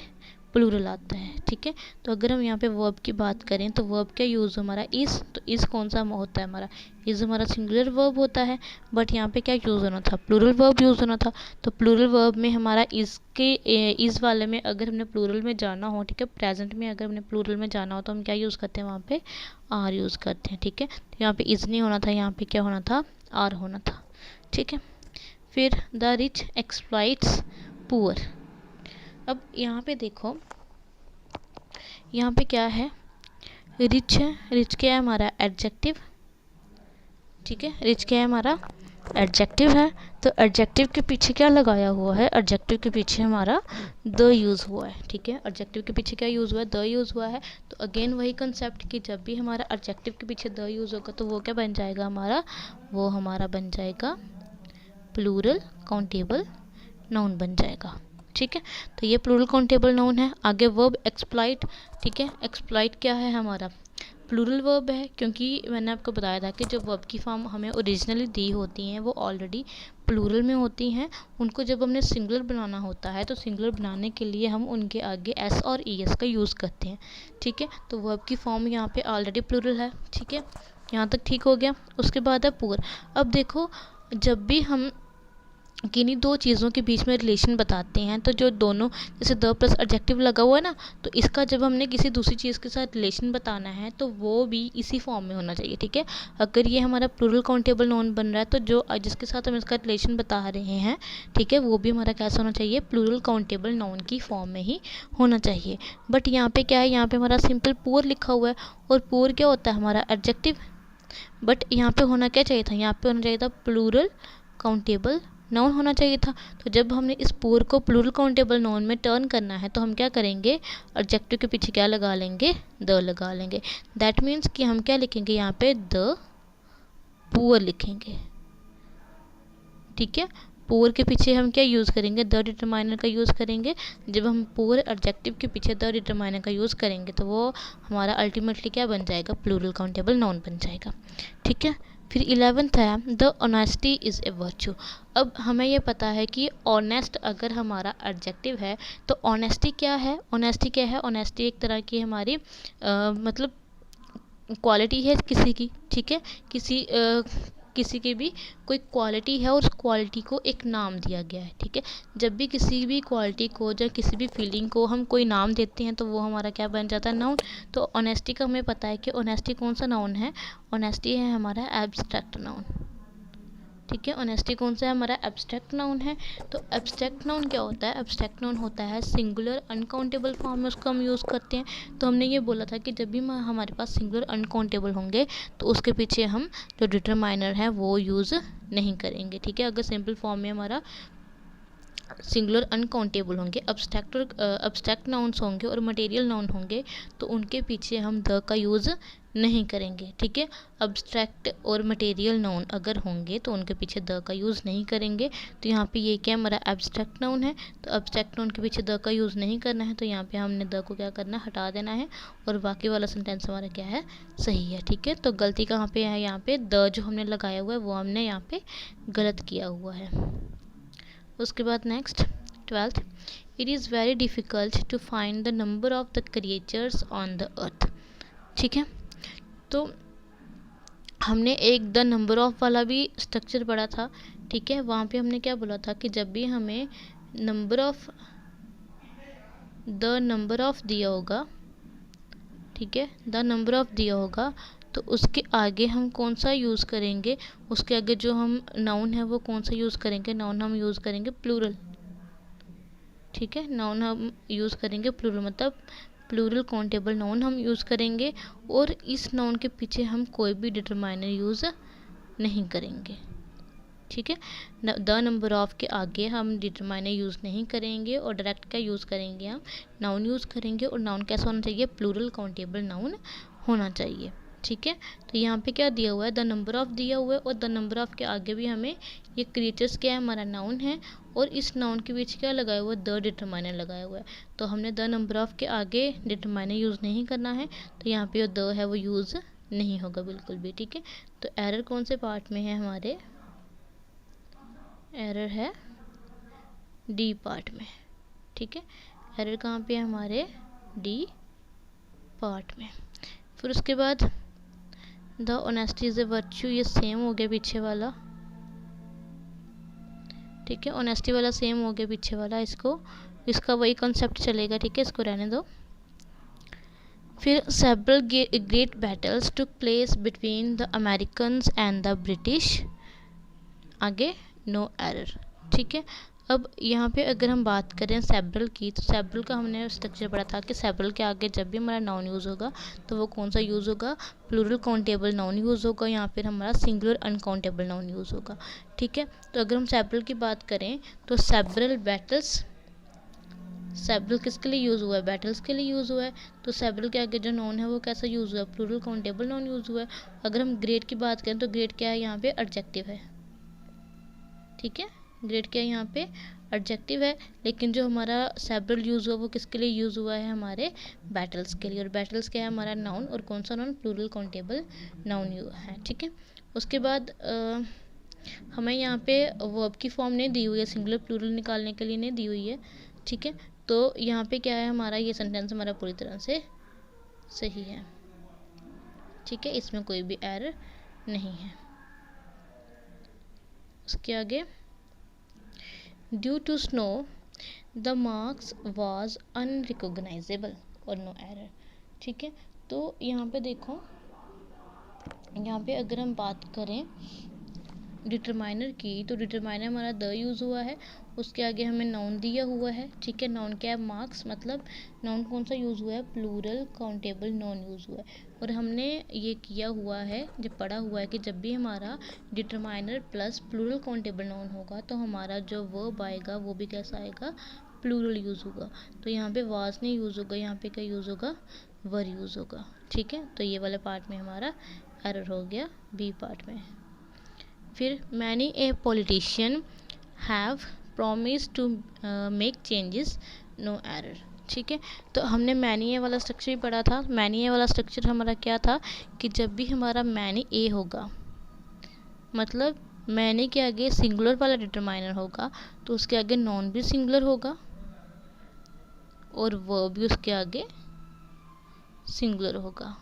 प्लूरल आता है। ठीक है, तो अगर हम यहाँ पे वर्ब की बात करें तो वर्ब क्या यूज़ हमारा इज़, तो इज़ कौन सा होता है हमारा, इज़ हमारा सिंगुलर वर्ब होता है, बट यहाँ पे क्या यूज़ होना था, प्लूरल वर्ब यूज़ होना था। तो प्लूरल वर्ब में हमारा इज़ के इज़ वाले में अगर हमने प्लूरल में जाना हो, ठीक है, प्रेजेंट में अगर हमने प्लूरल में जाना हो तो हम क्या यूज़ करते हैं वहाँ पे, आर यूज़ करते हैं। ठीक है, तो यहाँ पे इज़ नहीं होना था, यहाँ पे क्या होना था, आर होना था। ठीक है, फिर द रिच एक्सप्लॉइट्स पुअर। अब यहाँ पे देखो, यहाँ पे क्या है, रिच है, रिच क्या है हमारा एडजेक्टिव। ठीक है, रिच क्या है हमारा एडजेक्टिव है, तो एडजेक्टिव के पीछे क्या लगाया हुआ है, एडजेक्टिव के पीछे हमारा द यूज़ हुआ है। ठीक है, एडजेक्टिव के पीछे क्या यूज़ हुआ है, द यूज़ हुआ है। तो अगेन वही कंसेप्ट कि जब भी हमारा एडजेक्टिव के पीछे द यूज़ होगा तो वो क्या बन जाएगा हमारा, वो हमारा बन जाएगा प्लूरल काउंटेबल नाउन बन जाएगा। ठीक है, तो ये प्लूरल काउंटेबल नाउन है। आगे वर्ब एक्सप्लॉइट। ठीक है, एक्सप्लॉइट क्या है हमारा, प्लूरल वर्ब है, क्योंकि मैंने आपको बताया था कि जो वर्ब की फॉर्म हमें ओरिजिनली दी होती हैं वो ऑलरेडी प्लूरल में होती हैं। उनको जब हमने सिंगुलर बनाना होता है तो सिंगुलर बनाने के लिए हम उनके आगे एस और ई एस का यूज़ करते हैं। ठीक है, तो वर्ब की फॉर्म यहाँ पे ऑलरेडी प्लूरल है। ठीक है, यहाँ तक ठीक हो गया। उसके बाद है पुअर। अब देखो, जब भी हम किन्हीं दो चीज़ों के बीच में रिलेशन बताते हैं तो जो दोनों, जैसे द प्लस एडजेक्टिव लगा हुआ है ना, तो इसका जब हमने किसी दूसरी चीज़ के साथ रिलेशन बताना है तो वो भी इसी फॉर्म में होना चाहिए। ठीक है, अगर ये हमारा प्लूरल काउंटेबल नाउन बन रहा है तो जो जिसके साथ हम इसका रिलेशन बता रहे हैं, ठीक है, वो भी हमारा कैसा होना चाहिए, प्लूरल काउंटेबल नाउन की फॉर्म में ही होना चाहिए। बट यहाँ पे क्या है, यहाँ पे हमारा सिंपल पुअर लिखा हुआ है, और पुअर क्या होता है हमारा एडजेक्टिव। बट यहाँ पे होना क्या चाहिए था, यहाँ पे होना चाहिए था प्लूरल काउंटेबल नाउन होना चाहिए था। तो जब हमने इस पुअर को प्लूरल काउंटेबल नाउन में टर्न करना है तो हम क्या करेंगे, एडजेक्टिव के पीछे क्या लगा लेंगे, द लगा लेंगे। दैट मीन्स कि हम क्या लिखेंगे यहाँ पे, द पुअर लिखेंगे। ठीक है, पुअर के पीछे हम क्या यूज़ करेंगे, द डिटरमाइनर का यूज़ करेंगे। जब हम पुअर एडजेक्टिव के पीछे द डिटरमाइनर का यूज़ करेंगे तो वो हमारा अल्टीमेटली क्या बन जाएगा, प्लूरल काउंटेबल नाउन बन जाएगा। ठीक है, फिर 11th है the honesty is a virtue. अब हमें ये पता है कि ऑनेस्ट अगर हमारा एडजेक्टिव है तो ऑनेस्टी क्या है, ऑनेस्टी क्या है, ऑनेस्टी एक तरह की हमारी मतलब क्वालिटी है किसी की। ठीक है, किसी की भी कोई क्वालिटी है और उस क्वालिटी को एक नाम दिया गया है। ठीक है, जब भी किसी भी क्वालिटी को या किसी भी फीलिंग को हम कोई नाम देते हैं तो वो हमारा क्या बन जाता है, नाउन। तो ऑनेस्टी का हमें पता है कि ऑनेस्टी कौन सा नाउन है, ऑनेस्टी है हमारा एब्स्ट्रैक्ट नाउन। ठीक है, ऑनेस्टी कौन सा है हमारा, एब्स्ट्रैक्ट नाउन है। तो एब्स्ट्रैक्ट नाउन क्या होता है, एब्स्ट्रैक्ट नाउन होता है सिंगुलर अनकाउंटेबल फॉर्म में उसको हम यूज़ करते हैं। तो हमने ये बोला था कि जब भी हमारे पास सिंगुलर अनकाउंटेबल होंगे तो उसके पीछे हम जो डिटरमाइनर है वो यूज़ नहीं करेंगे। ठीक है, अगर सिंपल फॉर्म में हमारा सिंगुलर अनकाउंटेबल होंगे, अब्स्ट्रैक्ट नाउन्स होंगे और मटेरियल नाउन होंगे तो उनके पीछे हम द का यूज़ नहीं करेंगे। ठीक है, अब्स्ट्रैक्ट और मटेरियल नाउन अगर होंगे तो उनके पीछे द का यूज़ नहीं करेंगे। तो यहाँ पे ये क्या हमारा एब्स्ट्रैक्ट नाउन है, तो एब्स्ट्रैक्ट नाउन के पीछे द का यूज़ नहीं करना है, तो यहाँ पे हमने द को क्या करना है, हटा देना है, और बाकी वाला सेंटेंस हमारा क्या है, सही है। ठीक है, तो गलती कहाँ पे है, यहाँ पे द जो हमने लगाया हुआ है वो हमने यहाँ पे गलत किया हुआ है। उसके बाद next 12th, it is very difficult to find the number of the creatures on the earth. ठीक है, तो हमने एक द नंबर ऑफ वाला भी स्ट्रक्चर पढ़ा था। ठीक है, वहाँ पे हमने क्या बोला था कि जब भी हमें द नंबर ऑफ दिया होगा, ठीक है, द नंबर ऑफ दिया होगा तो उसके आगे हम कौन सा यूज़ करेंगे, उसके आगे जो हम नाउन है वो कौन सा यूज़ करेंगे, नाउन हम यूज़ करेंगे प्लूरल। ठीक है, नाउन हम यूज़ करेंगे प्लूरल, मतलब प्लूरल काउंटेबल नाउन हम यूज़ करेंगे, और इस नाउन के पीछे हम कोई भी डिटरमाइनर यूज़ नहीं करेंगे। ठीक है। द नंबर ऑफ के आगे हम डिटरमाइनर यूज़ नहीं करेंगे और डायरेक्ट का यूज़ करेंगे, हम नाउन यूज़ करेंगे। और नाउन कैसा होना चाहिए, प्लूरल काउंटेबल नाउन होना चाहिए, ठीक है। तो यहाँ पे क्या दिया हुआ है, द नंबर ऑफ दिया हुआ है, और द नंबर ऑफ के आगे भी हमें ये क्रिएचर्स क्या है, हमारा नाउन है, और इस नाउन के बीच क्या लगाया हुआ है, द डिटरमाइनर लगाया हुआ है। तो हमने द नंबर ऑफ के आगे डिटरमाइनर यूज़ नहीं करना है, तो यहाँ पे जो द है वो यूज़ नहीं होगा बिल्कुल भी, ठीक है। तो एरर कौन से पार्ट में है हमारे, एरर है डी पार्ट में, ठीक है। एरर कहाँ पे है हमारे, डी पार्ट में। फिर उसके बाद the honesty is a virtue, ये सेम हो गया पीछे वाला, ठीक है। ऑनेस्टी वाला सेम हो गया पीछे वाला, इसका वही कॉन्सेप्ट चलेगा, ठीक है, इसको रहने दो। फिर several great battles took place between the Americans and the British, आगे नो एरर, ठीक है। अब यहाँ पे अगर हम बात करें सेवरल की, तो सेवरल का हमने स्ट्रक्चर पढ़ा था कि सेवरल के आगे जब भी हमारा नाउन यूज़ होगा तो वो कौन सा यूज़ होगा, प्लूरल काउंटेबल नाउन यूज़ होगा, यहाँ फिर हमारा सिंगुलर अनकाउंटेबल नाउन यूज़ होगा, ठीक है। तो अगर हम सेवरल की बात करें तो सेवरल बैटल्स, सेवरल किसके लिए यूज़ हुआ है, बैटल्स के लिए यूज़ हुआ है। तो सेवरल के आगे जो नाउन है वो कैसा यूज़ हुआ है, प्लूरल काउंटेबल नाउन यूज़ हुआ है। अगर हम ग्रेट की बात करें तो ग्रेट क्या है, यहाँ पे एडजेक्टिव है, ठीक है। ग्रेट क्या है, यहाँ पे एडजेक्टिव है। लेकिन जो हमारा सेवरल यूज़ हुआ वो किसके लिए यूज़ हुआ है, हमारे बैटल्स के लिए। और बैटल्स क्या है, हमारा नाउन, और कौन सा नाउन, प्लूरल काउंटेबल नाउन है, ठीक है। उसके बाद हमें यहाँ पे वर्ब की फॉर्म नहीं दी हुई है, सिंगुलर प्लूरल निकालने के लिए नहीं दी हुई है, ठीक है। तो यहाँ पे क्या है, हमारा ये सेंटेंस हमारा पूरी तरह से सही है, ठीक है, इसमें कोई भी एरर नहीं है। उसके आगे due to snow the marks was unrecognizable और नो एरर, ठीक है। तो यहाँ पे देखो, यहाँ पे अगर हम बात करें डिटरमाइनर की, तो डिटरमाइनर हमारा द यूज़ हुआ है, उसके आगे हमें नाउन दिया हुआ है, ठीक है। नाउन क्या है, मार्क्स, मतलब नाउन कौन सा यूज़ हुआ है, प्लूरल काउंटेबल नाउन यूज़ हुआ है। और हमने ये किया हुआ है, जब पढ़ा हुआ है कि जब भी हमारा determiner plus plural countable noun होगा तो हमारा जो वर्ब आएगा वो भी कैसा आएगा, प्लूरल यूज़ होगा। तो यहाँ पे वाज नहीं यूज़ होगा, यहाँ पे क्या यूज़ होगा, वर यूज़ होगा, ठीक है। तो ये वाले पार्ट में हमारा एरर हो गया, बी पार्ट में। फिर many a politician have promise to make changes, no error, ठीक है। तो हमने मैनी ए वाला स्ट्रक्चर ही पढ़ा था। मैनी ए वाला स्ट्रक्चर हमारा क्या था कि जब भी हमारा मैनी ए होगा, मतलब मैनी के आगे सिंगुलर वाला डिटरमाइनर होगा तो उसके आगे नॉन भी सिंगुलर होगा और वर्ब भी उसके आगे सिंगुलर होगा,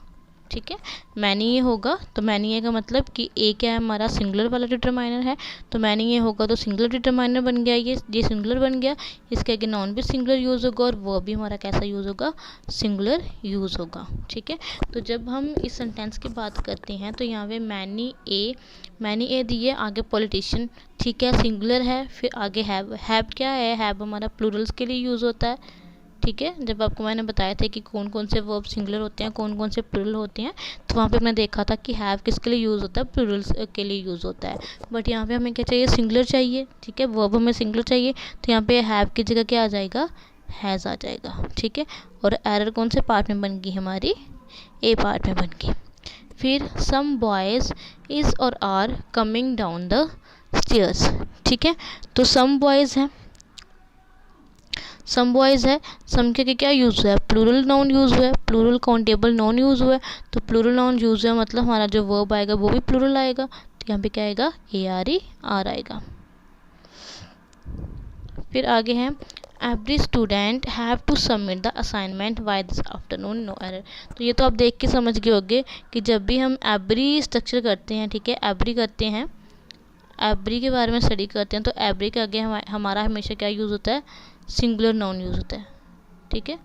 ठीक है। मैनी ये होगा तो मैनी ये का मतलब कि ए क्या है, हमारा सिंगुलर वाला डिटरमाइनर है, तो मैनी ये होगा तो सिंगुलर डिटरमाइनर बन गया, ये सिंगुलर बन गया, इसके आगे नॉन भी सिंगुलर यूज़ होगा और वो भी हमारा कैसा यूज़ होगा, सिंगुलर यूज़ होगा, ठीक है। तो जब हम इस सेंटेंस की बात करते हैं तो यहाँ पे मैनी ए दिए, आगे पॉलिटिशियन, ठीक है, सिंगुलर है, फिर आगे हैव क्या है, हैव हमारा प्लूरल्स के लिए यूज़ होता है, ठीक है। जब आपको मैंने बताया था कि कौन कौन से वर्ब सिंगुलर होते हैं, कौन कौन से प्लूरल होते हैं, तो वहाँ पे हमने देखा था कि हैव किसके लिए यूज़ होता है, प्लूरल्स के लिए यूज़ होता है। बट यहाँ पे हमें क्या चाहिए, सिंगुलर चाहिए, ठीक है, वर्ब हमें सिंगुलर चाहिए, तो यहाँ पे हैव की जगह क्या आ जाएगा, हैज़ आ जाएगा, ठीक है। और एरर कौन से पार्ट में बन गई, हमारी ए पार्ट में बन गई। फिर सम बॉयज़ इज़ और are coming down the stairs, ठीक है। तो सम बॉयज़ हैं, सम बॉयज़ है, सम के क्या यूज़ हुआ है, प्लूरल नाउन यूज़ हुआ है, प्लूरल काउंटेबल नाउन यूज़ हुआ है। तो प्लूरल नाउन यूज़ हुआ मतलब हमारा जो वर्ब आएगा वो भी प्लूरल आएगा, तो यहाँ पे क्या आएगा, ARER आएगा। फिर आगे है every student have to submit the assignment by this afternoon, no error. तो ये तो आप देख के समझ गए होंगे कि जब भी हम एवरी स्ट्रक्चर करते हैं, ठीक है, एवरी करते हैं, एवरी के बारे में स्टडी करते हैं, तो एवरी के आगे हमारा हमेशा क्या यूज़ होता है, सिंगुलर नाउन यूज़ होता है, ठीक है।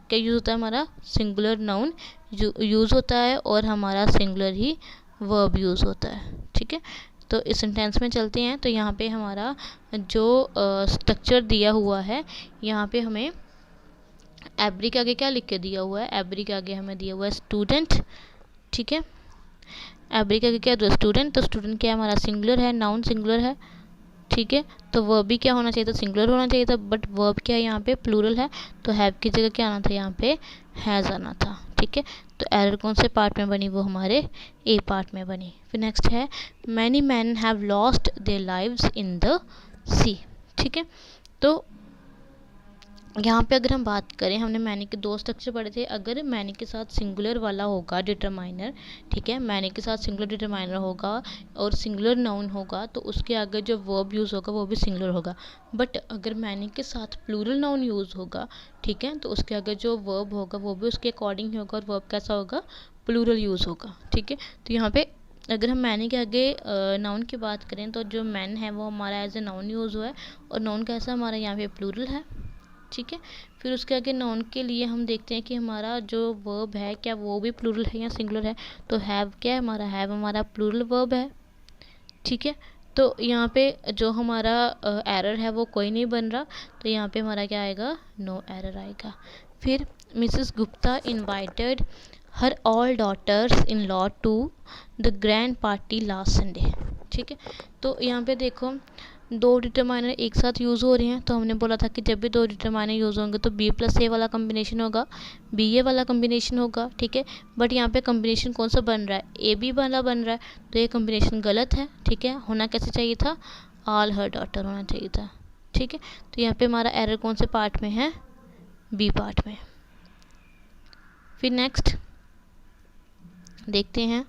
क्या यूज़ होता है, हमारा सिंगुलर नाउन यूज़ होता है और हमारा सिंगुलर ही वर्ब यूज़ होता है, ठीक है। तो इस सेंटेंस में चलते हैं। तो यहाँ पे हमारा जो स्ट्रक्चर दिया हुआ है, यहाँ पे हमें एवरी के आगे क्या लिख के दिया हुआ है, एवरी के आगे हमें दिया हुआ है स्टूडेंट, ठीक है। एवरी का क्या है स्टूडेंट, तो स्टूडेंट क्या है हमारा सिंगुलर है, नाउन सिंगुलर है, ठीक है। तो वर्ब भी क्या होना चाहिए था, सिंगुलर होना चाहिए था, बट वर्ब क्या है यहाँ पे प्लूरल है, तो हैव की जगह क्या आना था, यहाँ पे हैज़ आना था, ठीक है। तो एरर कौन से पार्ट में बनी, वो हमारे ए पार्ट में बनी। फिर नेक्स्ट है many man have lost their lives in the sea, ठीक है। तो यहाँ पे अगर हम बात करें, हमने मैनी के दो स्ट्रक्चर पढ़े थे। अगर मैनी के साथ सिंगुलर वाला होगा डिटरमाइनर, ठीक है, मैनी के साथ सिंगुलर डिटरमाइनर होगा और सिंगुलर नाउन होगा, तो उसके आगे जो वर्ब यूज़ होगा वो भी सिंगुलर होगा। बट अगर मैनी के साथ प्लूरल नाउन यूज़ होगा, ठीक है, तो उसके आगे जो वर्ब होगा वो भी उसके अकॉर्डिंग ही होगा और वर्ब कैसा होगा, प्लूरल यूज़ होगा, ठीक है। तो यहाँ पे अगर हम मैनी के आगे नाउन की बात करें, तो जो मैन है वो हमारा एज ए नाउन यूज़ हुआ है और नाउन कैसा हमारा यहाँ पे प्लूरल है, ठीक है। फिर उसके आगे नाउन के लिए हम देखते हैं कि हमारा जो वर्ब है क्या वो भी प्लूरल है या सिंगुलर है, तो हैव क्या है हमारा, हैव हमारा प्लूरल वर्ब है, ठीक है। तो यहाँ पे जो हमारा एरर है वो कोई नहीं बन रहा, तो यहाँ पे हमारा क्या आएगा, नो एरर आएगा। फिर Mrs Gupta invited her all daughters in law to the grand party last Sunday, ठीक है। तो यहाँ पे देखो दो डिटरमाइनर एक साथ यूज़ हो रहे हैं, तो हमने बोला था कि जब भी दो डिटरमाइनर यूज़ होंगे तो बी प्लस ए वाला कम्बिनेशन होगा, बी ए वाला कम्बिनेशन होगा, ठीक है। बट यहाँ पे कम्बिनेशन कौन सा बन रहा है, ए बी वाला बन रहा है, तो ये कम्बिनेशन गलत है, ठीक है। होना कैसे चाहिए था, ऑल हर डॉटर होना चाहिए था, ठीक है। तो यहाँ पे हमारा एरर कौन से पार्ट में है, बी पार्ट में। फिर नेक्स्ट देखते हैं,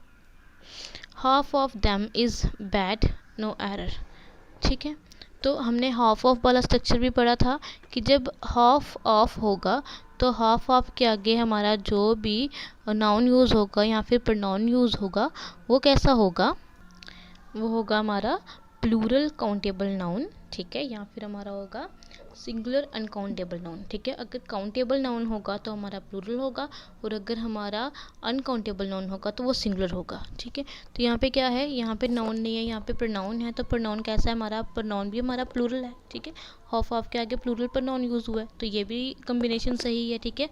half of them is bad no error, ठीक है। तो हमने हाफ ऑफ वाला स्ट्रक्चर भी पढ़ा था कि जब हाफ ऑफ होगा तो हाफ ऑफ के आगे हमारा जो भी नाउन यूज़ होगा या फिर प्रोनाउन यूज़ होगा वो कैसा होगा, वो होगा हमारा प्लूरल काउंटेबल नाउन, ठीक है, या फिर हमारा होगा सिंगुलर अनकाउंटेबल नाउन, ठीक है। अगर काउंटेबल नाउन होगा तो हमारा प्लूरल होगा और अगर हमारा अनकाउंटेबल नाउन होगा तो वो सिंगुलर होगा, ठीक है। तो यहाँ पे क्या है, यहाँ पे नाउन नहीं है, यहाँ पे प्रोनाउन है, तो प्रोनाउन कैसा है हमारा, प्रोनाउन भी हमारा प्लूरल है, ठीक है। हाफ ऑफ के आगे प्लूरल प्रोनाउन यूज़ हुआ है, तो ये भी कम्बिनेशन सही है, ठीक है।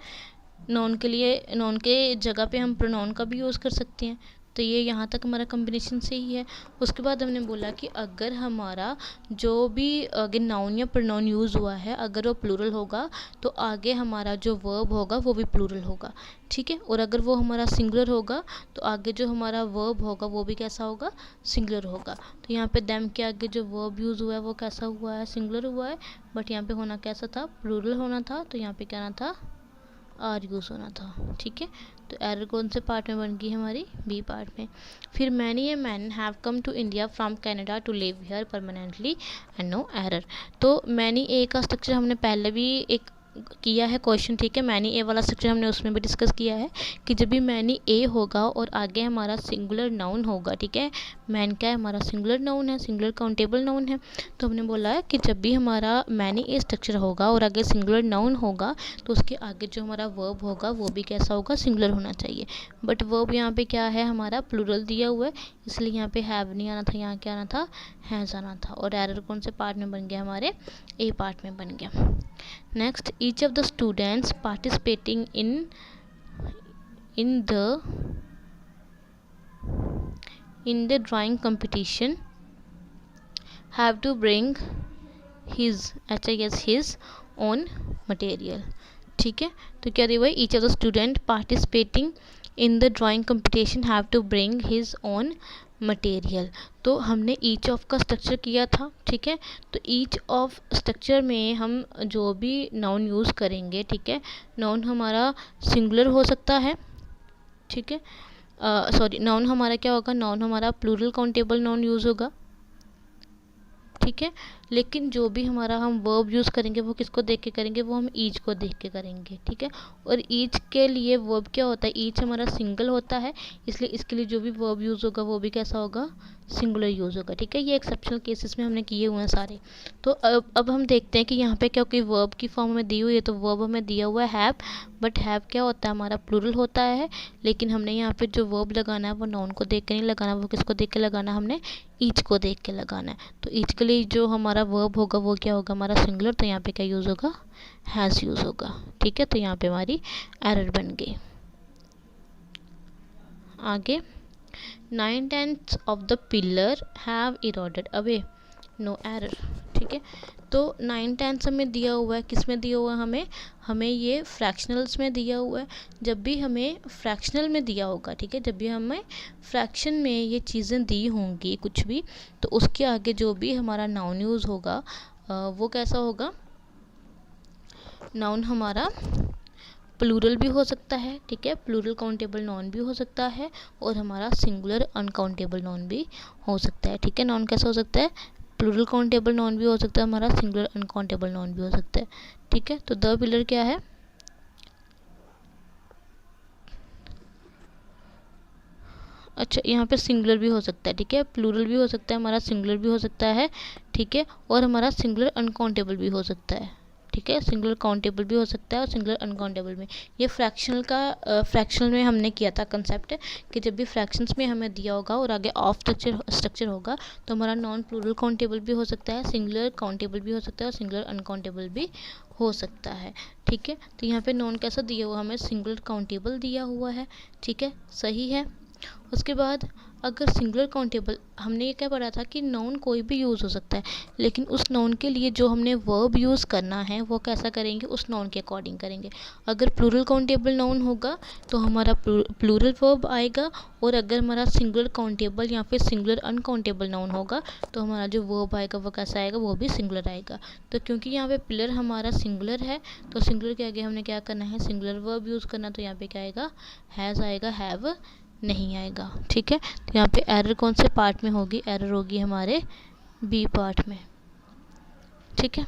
नाउन के लिए, नाउन के जगह पे हम प्रोनाउन का भी यूज़ कर सकते हैं, तो ये यहाँ तक हमारा कम्बिनेशन सही है। उसके बाद हमने बोला कि अगर हमारा जो भी अगर नाउन या प्रोनाउन यूज़ हुआ है अगर वो प्लूरल होगा तो आगे हमारा जो वर्ब होगा वो भी प्लूरल होगा, ठीक है। और अगर वो हमारा सिंगुलर होगा तो आगे जो हमारा वर्ब होगा वो भी कैसा होगा, सिंगुलर होगा। तो यहाँ पे देम के आगे जो वर्ब यूज़ हुआ है वो कैसा हुआ है, सिंगुलर हुआ है, बट यहाँ पे होना कैसा था, प्लूरल होना था, तो यहाँ पे क्या आना था, आर यूज़ होना था, ठीक है। तो एरर कौन से पार्ट में बन गई हमारी, बी पार्ट में। फिर many a man have come to India from Canada to live here permanently and no error. तो मैनी ए का स्ट्रक्चर हमने पहले भी एक किया है क्वेश्चन, ठीक है। मैनी ए वाला स्ट्रक्चर हमने उसमें भी डिस्कस किया है कि जब भी मैनी ए होगा और आगे हमारा सिंगुलर नाउन होगा, ठीक है, मैन क्या है हमारा सिंगुलर नाउन है, सिंगुलर काउंटेबल नाउन है, तो हमने बोला है कि जब भी हमारा मैनी ए स्ट्रक्चर होगा और आगे सिंगुलर नाउन होगा तो उसके आगे जो हमारा वर्ब होगा वो भी कैसा होगा, सिंगुलर होना चाहिए। बट वर्ब यहाँ पे क्या है हमारा प्लूरल दिया हुआ है, इसलिए यहाँ पे हैव नहीं आना था, यहाँ क्या आना था, हैज़ आना था। और एरर कौन से पार्ट में बन गया, हमारे ए पार्ट में बन गया। Next, each of the students participating in the drawing competition have to bring his own material, ठीक है। तो क्या दिया हुआ है, each of the student participating in the drawing competition have to bring his own material. तो हमने each of का स्ट्रक्चर किया था, ठीक है। तो ईच ऑफ स्ट्रक्चर में हम जो भी नाउन यूज़ करेंगे, ठीक है, नाउन हमारा सिंगुलर हो सकता है, ठीक है, सॉरी नाउन हमारा क्या होगा, नाउन हमारा प्लूरल काउंटेबल नाउन यूज़ होगा, ठीक है। लेकिन जो भी हमारा हम वर्ब यूज़ करेंगे वो किसको देख के करेंगे, वो हम ईच को देख के करेंगे, ठीक है। और ईच के लिए वर्ब क्या होता है, ईच हमारा सिंगल होता है, इसलिए इसके लिए जो भी वर्ब यूज़ होगा वो भी कैसा होगा, सिंगुलर यूज़ होगा, ठीक है। ये एक्सेप्शनल केसेस में हमने किए हुए हैं सारे। तो अब हम देखते हैं कि यहाँ पे क्योंकि वर्ब की फॉर्म में दी हुई है तो वर्ब हमें दिया हुआ है हैव, बट हैव क्या होता है हमारा प्लूरल होता है, लेकिन हमने यहाँ पे जो वर्ब लगाना है वो नाउन को देख के नहीं लगाना, वो किसको देख के लगाना, हमने ईच को देख के लगाना है। तो ईच के लिए जो हमारा वर्ब होगा वो क्या होगा, हमारा सिंगुलर, तो यहाँ पे क्या यूज़ होगा, हैज़ यूज़ होगा, ठीक है। तो यहाँ पे हमारी एरर बन गई। आगे 9/10 of the pillar have eroded away, no error. ठीक है, तो 9/10 हमें दिया हुआ है, किस में दिया हुआ है हमें, हमें ये फ्रैक्शनल्स में दिया हुआ है। जब भी हमें फ्रैक्शनल में दिया होगा, ठीक है, जब भी हमें फ्रैक्शन में ये चीज़ें दी होंगी कुछ भी, तो उसके आगे जो भी हमारा नाउन यूज़ होगा वो कैसा होगा, नाउन हमारा प्लूरल भी हो सकता है। ठीक है, प्लूरल काउंटेबल नाउन भी हो सकता है और हमारा सिंगुलर अनकाउंटेबल नाउन भी हो सकता है। ठीक है, नाउन कैसा हो सकता है, प्लूरल काउंटेबल नाउन भी हो सकता है, हमारा सिंगुलर अनकाउंटेबल नाउन भी हो सकता है। ठीक है, तो द पिलर क्या है, अच्छा यहाँ पे सिंगुलर भी हो सकता है। ठीक है, प्लूरल भी हो सकता है हमारा, सिंगुलर भी हो सकता है। ठीक है, और हमारा सिंगुलर अनकाउंटेबल भी हो सकता है। ठीक है, सिंगुलर काउंटेबल भी हो सकता है और सिंगुलर अनकाउंटेबल में। ये फ्रैक्शनल का फ्रैक्शनल में हमने किया था कंसेप्ट कि जब भी फ्रैक्शंस में हमें दिया होगा और आगे ऑफ स्ट्रक्चर होगा तो हमारा नॉन प्लूरल काउंटेबल भी हो सकता है, सिंगुलर काउंटेबल भी हो सकता है और सिंगुलर अनकाउंटेबल भी हो सकता है। ठीक है, तो यहाँ पे नॉन कैसा दिया हुआ, हमें सिंगुलर काउंटेबल दिया हुआ है। ठीक है, सही है। उसके बाद अगर सिंगुलर काउंटेबल, हमने ये क्या पढ़ा था कि नाउन कोई भी यूज़ हो सकता है, लेकिन उस नाउन के लिए जो हमने वर्ब यूज़ करना है वो कैसा करेंगे, उस नाउन के अकॉर्डिंग करेंगे। अगर प्लूरल काउंटेबल नाउन होगा तो हमारा प्लूरल वर्ब आएगा, और अगर हमारा सिंगुलर काउंटेबल या फिर सिंगुलर अनकाउंटेबल नाउन होगा तो हमारा जो वर्ब आएगा वो कैसा आएगा, वो भी सिंगुलर आएगा। तो क्योंकि यहाँ पे पिलर हमारा सिंगुलर है तो सिंगुलर के आगे हमने क्या करना है, सिंगुलर वर्ब यूज़ करना, तो यहाँ पे क्या आएगा, हैज़ आएगा, हैव नहीं आएगा। ठीक है, तो यहाँ पे एरर कौन से पार्ट में होगी, एरर होगी हमारे बी पार्ट में। ठीक है,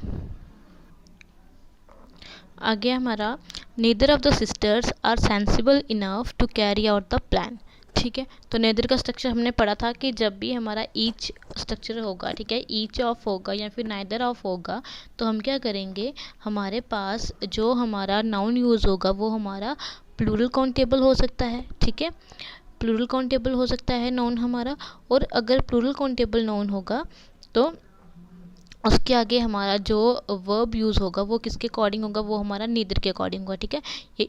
आगे हमारा neither of the sisters are sensible enough to carry out the plan. ठीक है, तो नेदर का स्ट्रक्चर हमने पढ़ा था कि जब भी हमारा ईच स्ट्रक्चर होगा, ठीक है, ईच ऑफ होगा या फिर नाइदर ऑफ होगा, तो हम क्या करेंगे, हमारे पास जो हमारा नाउन यूज़ होगा वो हमारा प्लूरल काउंटेबल हो सकता है। ठीक है, प्लूरल काउंटेबल हो सकता है नाउन हमारा, और अगर प्लूरल काउंटेबल नाउन होगा तो उसके आगे हमारा जो वर्ब यूज़ होगा वो किसके अकॉर्डिंग होगा, वो हमारा नीदर के अकॉर्डिंग होगा। ठीक है, ये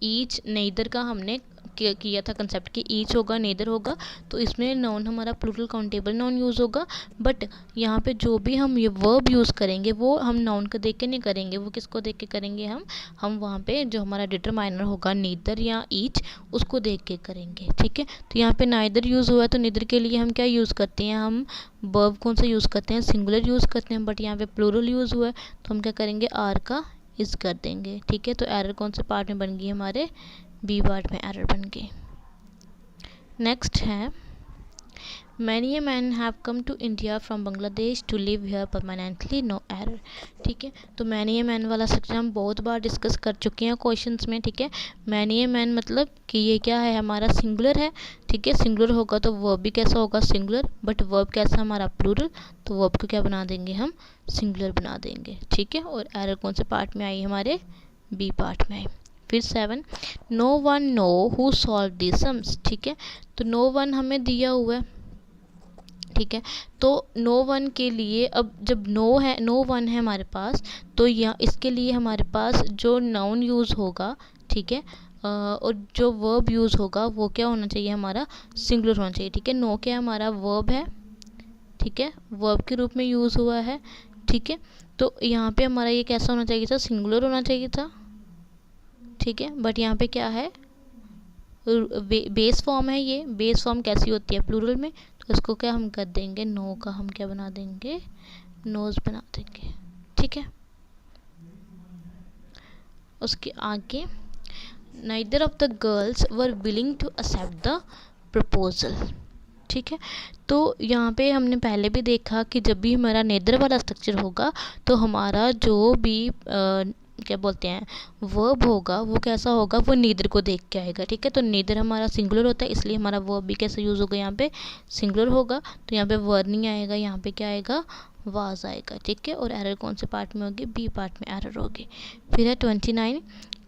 ईच नेदर का हमने किया था कंसेप्ट कि ईच होगा, नेदर होगा, तो इसमें नाउन हमारा प्लूरल काउंटेबल नाउन यूज़ होगा। बट यहाँ पे जो भी हम ये वर्ब यूज़ करेंगे वो हम नाउन को देख के नहीं करेंगे, वो किसको देख के करेंगे, हम वहाँ पे जो हमारा डिटरमाइनर होगा नीदर या ईच, उसको देख के करेंगे। ठीक है, तो यहाँ पे नाइदर यूज़ हुआ है तो नीदर के लिए हम क्या यूज़ करते हैं, हम वर्ब कौन सा यूज़ करते हैं, सिंगुलर यूज़ करते हैं। बट यहाँ पे प्लूरल यूज़ हुआ है तो हम क्या करेंगे, आर का इज कर देंगे। ठीक है, तो एरर कौन से पार्ट में बन गई, हमारे बी पार्ट में एरर बन गई। नेक्स्ट है many a man have come to India from Bangladesh to live here permanently, no error. ठीक है, तो मैनी ए मैन वाला स्ट्रक्चर हम बहुत बार डिस्कस कर चुके हैं क्वेश्चंस में। ठीक है, मैनी ए मैन मतलब कि ये क्या है, हमारा सिंगुलर है। ठीक है, सिंगुलर होगा तो वर्ब भी कैसा होगा, सिंगुलर, बट वर्ब कैसा हमारा प्लूरल, तो वर्ब को क्या बना देंगे, हम सिंगुलर बना देंगे। ठीक है, और एरर कौन से पार्ट में आई, हमारे बी पार्ट में आई। फिर 7, no one know who solve the sums. ठीक है, तो नो वन हमें दिया हुआ है। ठीक है, तो नो वन के लिए अब जब नो वन है हमारे पास, तो यहाँ इसके लिए हमारे पास जो नाउन यूज़ होगा, ठीक है, और जो वर्ब यूज़ होगा वो क्या होना चाहिए, हमारा सिंगुलर होना चाहिए। ठीक है, नो क्या हमारा वर्ब है, ठीक है, वर्ब के रूप में यूज़ हुआ है। ठीक है, तो यहाँ पे हमारा ये कैसा होना चाहिए था, सिंगुलर होना चाहिए था। ठीक है, बट यहाँ पे क्या है, बेस फॉर्म है, ये बेस फॉर्म कैसी होती है, प्लूरल में, तो इसको क्या हम कर देंगे, नो का हम क्या बना देंगे, नोज बना देंगे। ठीक है, उसके आगे neither of the girls were willing to accept the proposal. ठीक है, तो यहाँ पे हमने पहले भी देखा कि जब भी हमारा नेदर वाला स्ट्रक्चर होगा तो हमारा जो भी क्या बोलते हैं वर्ब होगा वो कैसा होगा, वो नीदर को देख के आएगा। ठीक है, तो नीदर हमारा सिंगुलर होता है इसलिए हमारा वर्ब भी कैसे यूज़ होगा, यहाँ पे सिंगुलर होगा, तो यहाँ पे वर नहीं आएगा, यहाँ पे क्या आएगा, वाज आएगा। ठीक है, और एरर कौन से पार्ट में होगी, बी पार्ट में एरर होगी। फिर है 29,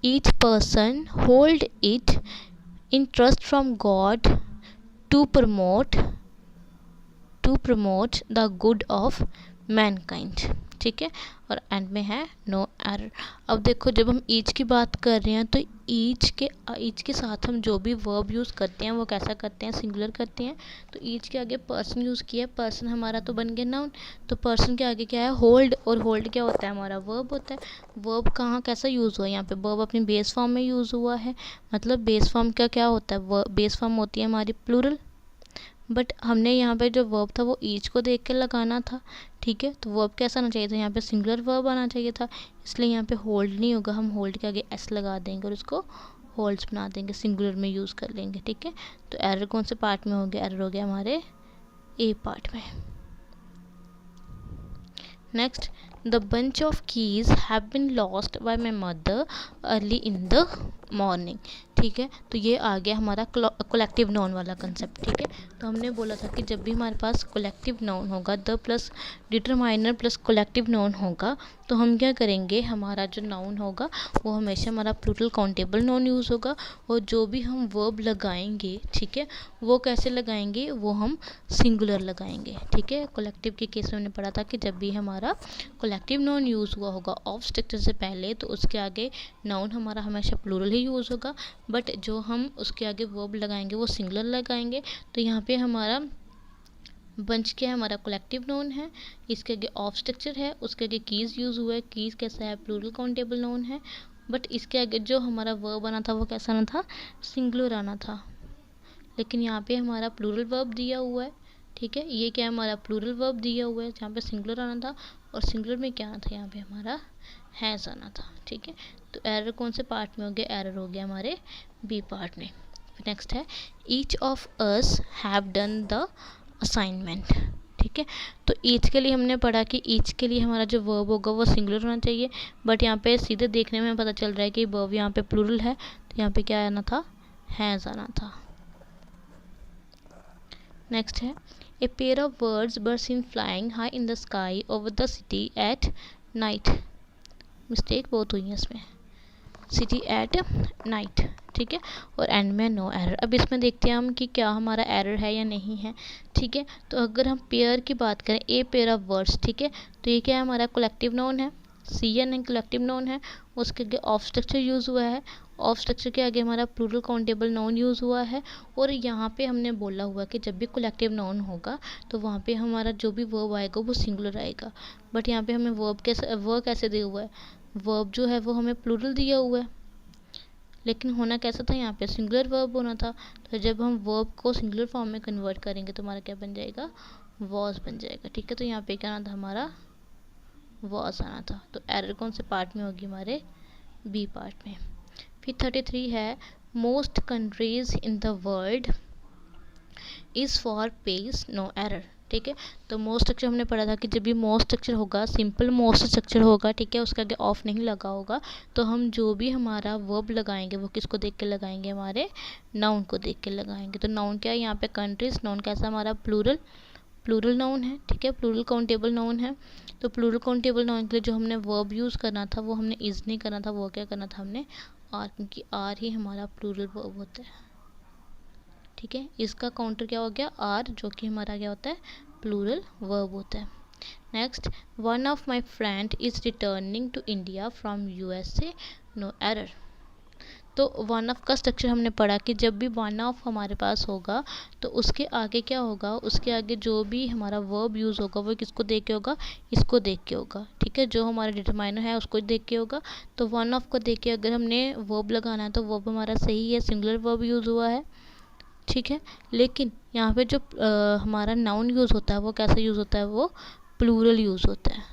each person hold it in trust from God to promote the good of mankind. ठीक है, और एंड में है नो एरर। अब देखो जब हम ईच की बात कर रहे हैं तो ईच के साथ हम जो भी वर्ब यूज़ करते हैं वो कैसा करते हैं, सिंगुलर करते हैं। तो ईच के आगे पर्सन यूज़ किया है, पर्सन हमारा तो बन गया नाउन। तो पर्सन के आगे क्या है, होल्ड, और होल्ड क्या होता है, हमारा वर्ब होता है। वर्ब कहाँ कैसा यूज़ हुआ है, यहाँ पे वर्ब अपनी बेस फॉर्म में यूज़ हुआ है। मतलब बेस फॉर्म का क्या होता है, बेस फॉर्म होती है हमारी प्लूरल, बट हमने यहाँ पे जो वर्ब था वो ईच को देख के लगाना था। ठीक है, तो वर्ब कैसा आना चाहिए था, यहाँ पे सिंगुलर वर्ब आना चाहिए था, इसलिए यहाँ पे होल्ड नहीं होगा, हम होल्ड के आगे एस लगा देंगे और उसको होल्ड्स बना देंगे, सिंगुलर में यूज़ कर लेंगे। ठीक है, तो एरर कौन से पार्ट में हो गया, एरर हो गया हमारे ए पार्ट में। Next, the bunch of keys have been lost by my mother early in the morning. ठीक है, तो ये आ गया हमारा कोलेक्टिव नाउन वाला कंसेप्ट। ठीक है, तो हमने बोला था कि जब भी हमारे पास कोलेक्टिव नाउन होगा, the plus determiner plus collective noun होगा, तो हम क्या करेंगे, हमारा जो नाउन होगा वो हमेशा हमारा प्लूरल काउंटेबल नाउन यूज़ होगा, और जो भी हम वर्ब लगाएंगे, ठीक है, वो कैसे लगाएंगे, वो हम सिंगुलर लगाएंगे। ठीक है, कोलेक्टिव के केस में हमने पढ़ा था कि जब भी हमारा कोलेक्टिव नाउन यूज़ हुआ होगा ऑफ स्ट्रक्चर से पहले, तो उसके आगे नाउन हमारा हमेशा प्लूरल ही यूज़ होगा, बट जो हम उसके आगे वर्ब लगाएंगे वो सिंगुलर लगाएंगे। तो यहाँ पे हमारा बंच क्या है, हमारा कोलेक्टिव नाउन है, इसके आगे ऑफ स्ट्रक्चर है, उसके आगे कीज़ यूज़ हुआ है, कीज़ कैसा है, प्लूरल काउंटेबल नाउन है, बट इसके आगे जो हमारा वर्ब आना था वो कैसा आना था, सिंगुलर आना था। लेकिन यहाँ पे हमारा प्लूरल वर्ब दिया हुआ है। ठीक है, ये क्या है, हमारा प्लूरल वर्ब दिया हुआ है, जहाँ पे सिंगुलर आना था, और सिंगुलर में क्या आना था, यहाँ पे हमारा हैज़ आना था। ठीक है, तो एरर कौन से पार्ट में हो गया, एरर हो गया हमारे बी पार्ट में। नेक्स्ट है, each of us have done the assignment. ठीक है, तो ईच के लिए हमने पढ़ा कि ईच के लिए हमारा जो वर्ब होगा वो सिंगुलर होना चाहिए, बट यहाँ पे सीधे देखने में पता चल रहा है कि वर्ब यहाँ पे प्लूरल है, तो यहाँ पे क्या आना था, हैज़ आना था। नेक्स्ट है, a pair of birds were seen flying high in the sky over the city at night. Mistake बहुत हुई है इसमें, सिटी एट नाइट। ठीक है, और एंड में नो एरर। अब इसमें देखते हैं हम कि क्या हमारा एरर है या नहीं है। ठीक है, तो अगर हम पेयर की बात करें, ए पेयर ऑफ वर्ड्स, ठीक है, तो ये क्या है, हमारा कलेक्टिव नाउन है, सी एन कलेक्टिव नाउन है, उसके आगे ऑफ स्ट्रक्चर यूज़ हुआ है, ऑफ स्ट्रक्चर के आगे हमारा प्लूरल काउंटेबल नाउन यूज़ हुआ है, और यहाँ पे हमने बोला हुआ कि जब भी कलेक्टिव नाउन होगा तो वहाँ पे हमारा जो भी वर्ब आएगा वो सिंगुलर आएगा। बट यहाँ पे हमें वर्ब कैसे दिया हुआ है, वर्ब जो है वो हमें प्लूरल दिया हुआ है, लेकिन होना कैसा था, यहाँ पे सिंगुलर वर्ब होना था। तो जब हम वर्ब को सिंगुलर फॉर्म में कन्वर्ट करेंगे तो हमारा क्या बन जाएगा, वॉज बन जाएगा। ठीक है, तो यहाँ पे क्या आना था, हमारा वॉज आना था। तो एरर कौन से पार्ट में होगी, हमारे बी पार्ट में। फिर 33 है, most countries in the world is for page no error. ठीक है, तो मोस्ट स्ट्रक्चर हमने पढ़ा था कि जब भी मोस्ट स्ट्रक्चर होगा, सिंपल मोस्ट स्ट्रक्चर होगा, ठीक है, उसके आगे ऑफ नहीं लगा होगा, तो हम जो भी हमारा वर्ब लगाएंगे वो किसको देख के लगाएंगे, हमारे नाउन को देख के लगाएंगे। तो नाउन क्या है, यहाँ पे कंट्रीज, नाउन कैसा हमारा प्लूरल नाउन है। ठीक है, प्लूरल काउंटेबल नाउन है, तो प्लूरल काउंटेबल नाउन के लिए जो हमने वर्ब यूज़ करना था वो हमने इज़ नहीं करना था, वो क्या करना था हमने आर, क्योंकि आर ही हमारा प्लूरल वर्ब होता है। ठीक है, इसका काउंटर क्या हो गया, आर, जो कि हमारा क्या होता है, प्लूरल वर्ब होता है। Next, one of my friend is returning to India from USA, no error. तो वन ऑफ का स्ट्रक्चर हमने पढ़ा कि जब भी वन ऑफ हमारे पास होगा तो उसके आगे क्या होगा, उसके आगे जो भी हमारा वर्ब यूज़ होगा वो किसको देख के होगा, इसको देख के होगा। ठीक है, जो हमारा डिटरमाइनर है उसको देख के होगा। तो वन ऑफ को देख के अगर हमने वर्ब लगाना है तो वर्ब हमारा सही है, सिंगुलर वर्ब यूज़ हुआ है। ठीक है, लेकिन यहाँ पे जो हमारा नाउन यूज़ होता है वो कैसा यूज़ होता है, वो प्लूरल यूज़ होता है।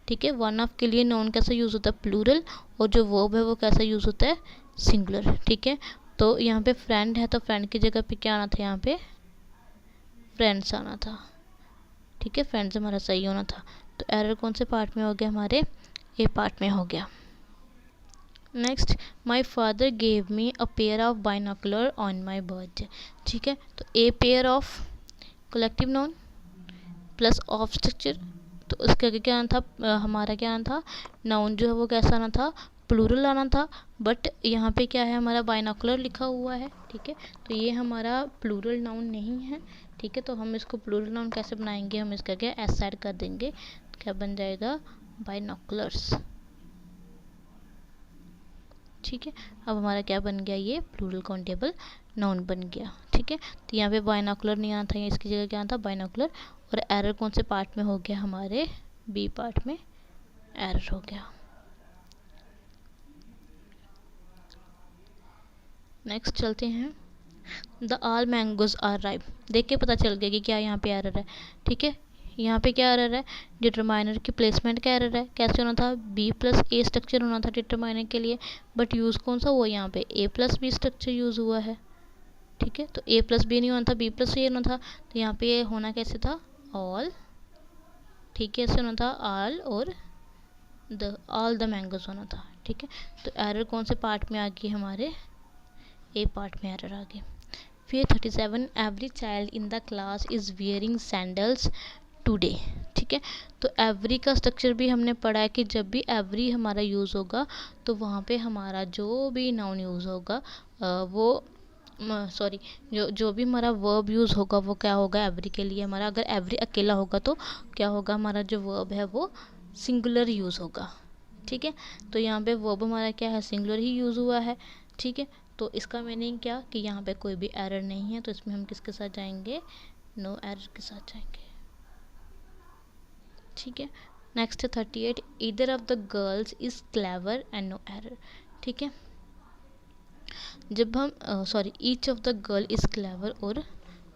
ठीक है, वन ऑफ के लिए नाउन कैसा यूज़ होता है, प्लूरल, और जो वर्ब है वो कैसा यूज़ होता है, सिंगुलर। ठीक है, तो यहाँ पे फ्रेंड है तो फ्रेंड की जगह पे क्या आना था, यहाँ पे फ्रेंड्स आना था। ठीक है, फ्रेंड्स हमारा सही होना था। तो एरर कौन से पार्ट में हो गया, हमारे ए पार्ट में हो गया। Next, my father gave me a pair of binocular on my birthday. ठीक है, तो a pair of collective noun plus of structure, तो उसके आगे क्या आना था, हमारा क्या आना था, नाउन जो है वो कैसा आना था, प्लूरल आना था, बट यहाँ पे क्या है, हमारा बाइनोकुलर लिखा हुआ है। ठीक है, तो ये हमारा प्लूरल नाउन नहीं है। ठीक है, तो हम इसको प्लूरल नाउन कैसे बनाएंगे, हम इसका क्या एस ऐड कर देंगे, क्या बन जाएगा, बाइनोकुलर्स। ठीक है, अब हमारा क्या बन गया, ये प्लूरल काउंटेबल नाउन बन गया। ठीक है, तो यहाँ पे बाइनोकुलर नहीं आना था, इसकी जगह क्या था, बाइनोकुलर। और एरर कौन से पार्ट में हो गया, हमारे बी पार्ट में एरर हो गया। नेक्स्ट चलते हैं, the all mangoes are ripe. देख के पता चल गया कि क्या यहाँ पे एरर है। ठीक है, यहाँ पे क्या एरर है, डिटरमाइनर की प्लेसमेंट का एरर है। कैसे होना था, बी प्लस ए स्ट्रक्चर होना था डिटरमाइनर के लिए, बट यूज़ कौन सा हुआ, यहाँ पे ए प्लस बी स्ट्रक्चर यूज़ हुआ है। ठीक है, तो ए प्लस बी नहीं होना था, बी प्लस ए होना था। तो यहाँ पे होना कैसे था, ऑल। ठीक है, ऐसे होना था ऑल और ऑल द मैंगोज होना था। ठीक है, तो एरर कौन से पार्ट में आ गई, हमारे ए पार्ट में एरर आ गई। फिर 37, every child in the class is wearing sandals today. ठीक है, तो एवरी का स्ट्रक्चर भी हमने पढ़ा है कि जब भी एवरी हमारा यूज़ होगा तो वहाँ पे हमारा जो भी नाउन यूज़ होगा जो भी हमारा वर्ब यूज़ होगा वो क्या होगा, एवरी के लिए हमारा, अगर एवरी अकेला होगा तो क्या होगा, हमारा जो वर्ब है वो सिंगुलर यूज़ होगा। ठीक है, तो यहाँ पे वर्ब हमारा क्या है, सिंगुलर ही यूज़ हुआ है। ठीक है, तो इसका मीनिंग क्या कि यहाँ पे कोई भी एरर नहीं है, तो इसमें हम किसके साथ जाएंगे, नो एरर के साथ जाएंगे। ठीक है, नेक्स्ट है 38, either of the girls is clever and no error. ठीक है, जब हम each of the girl is clever और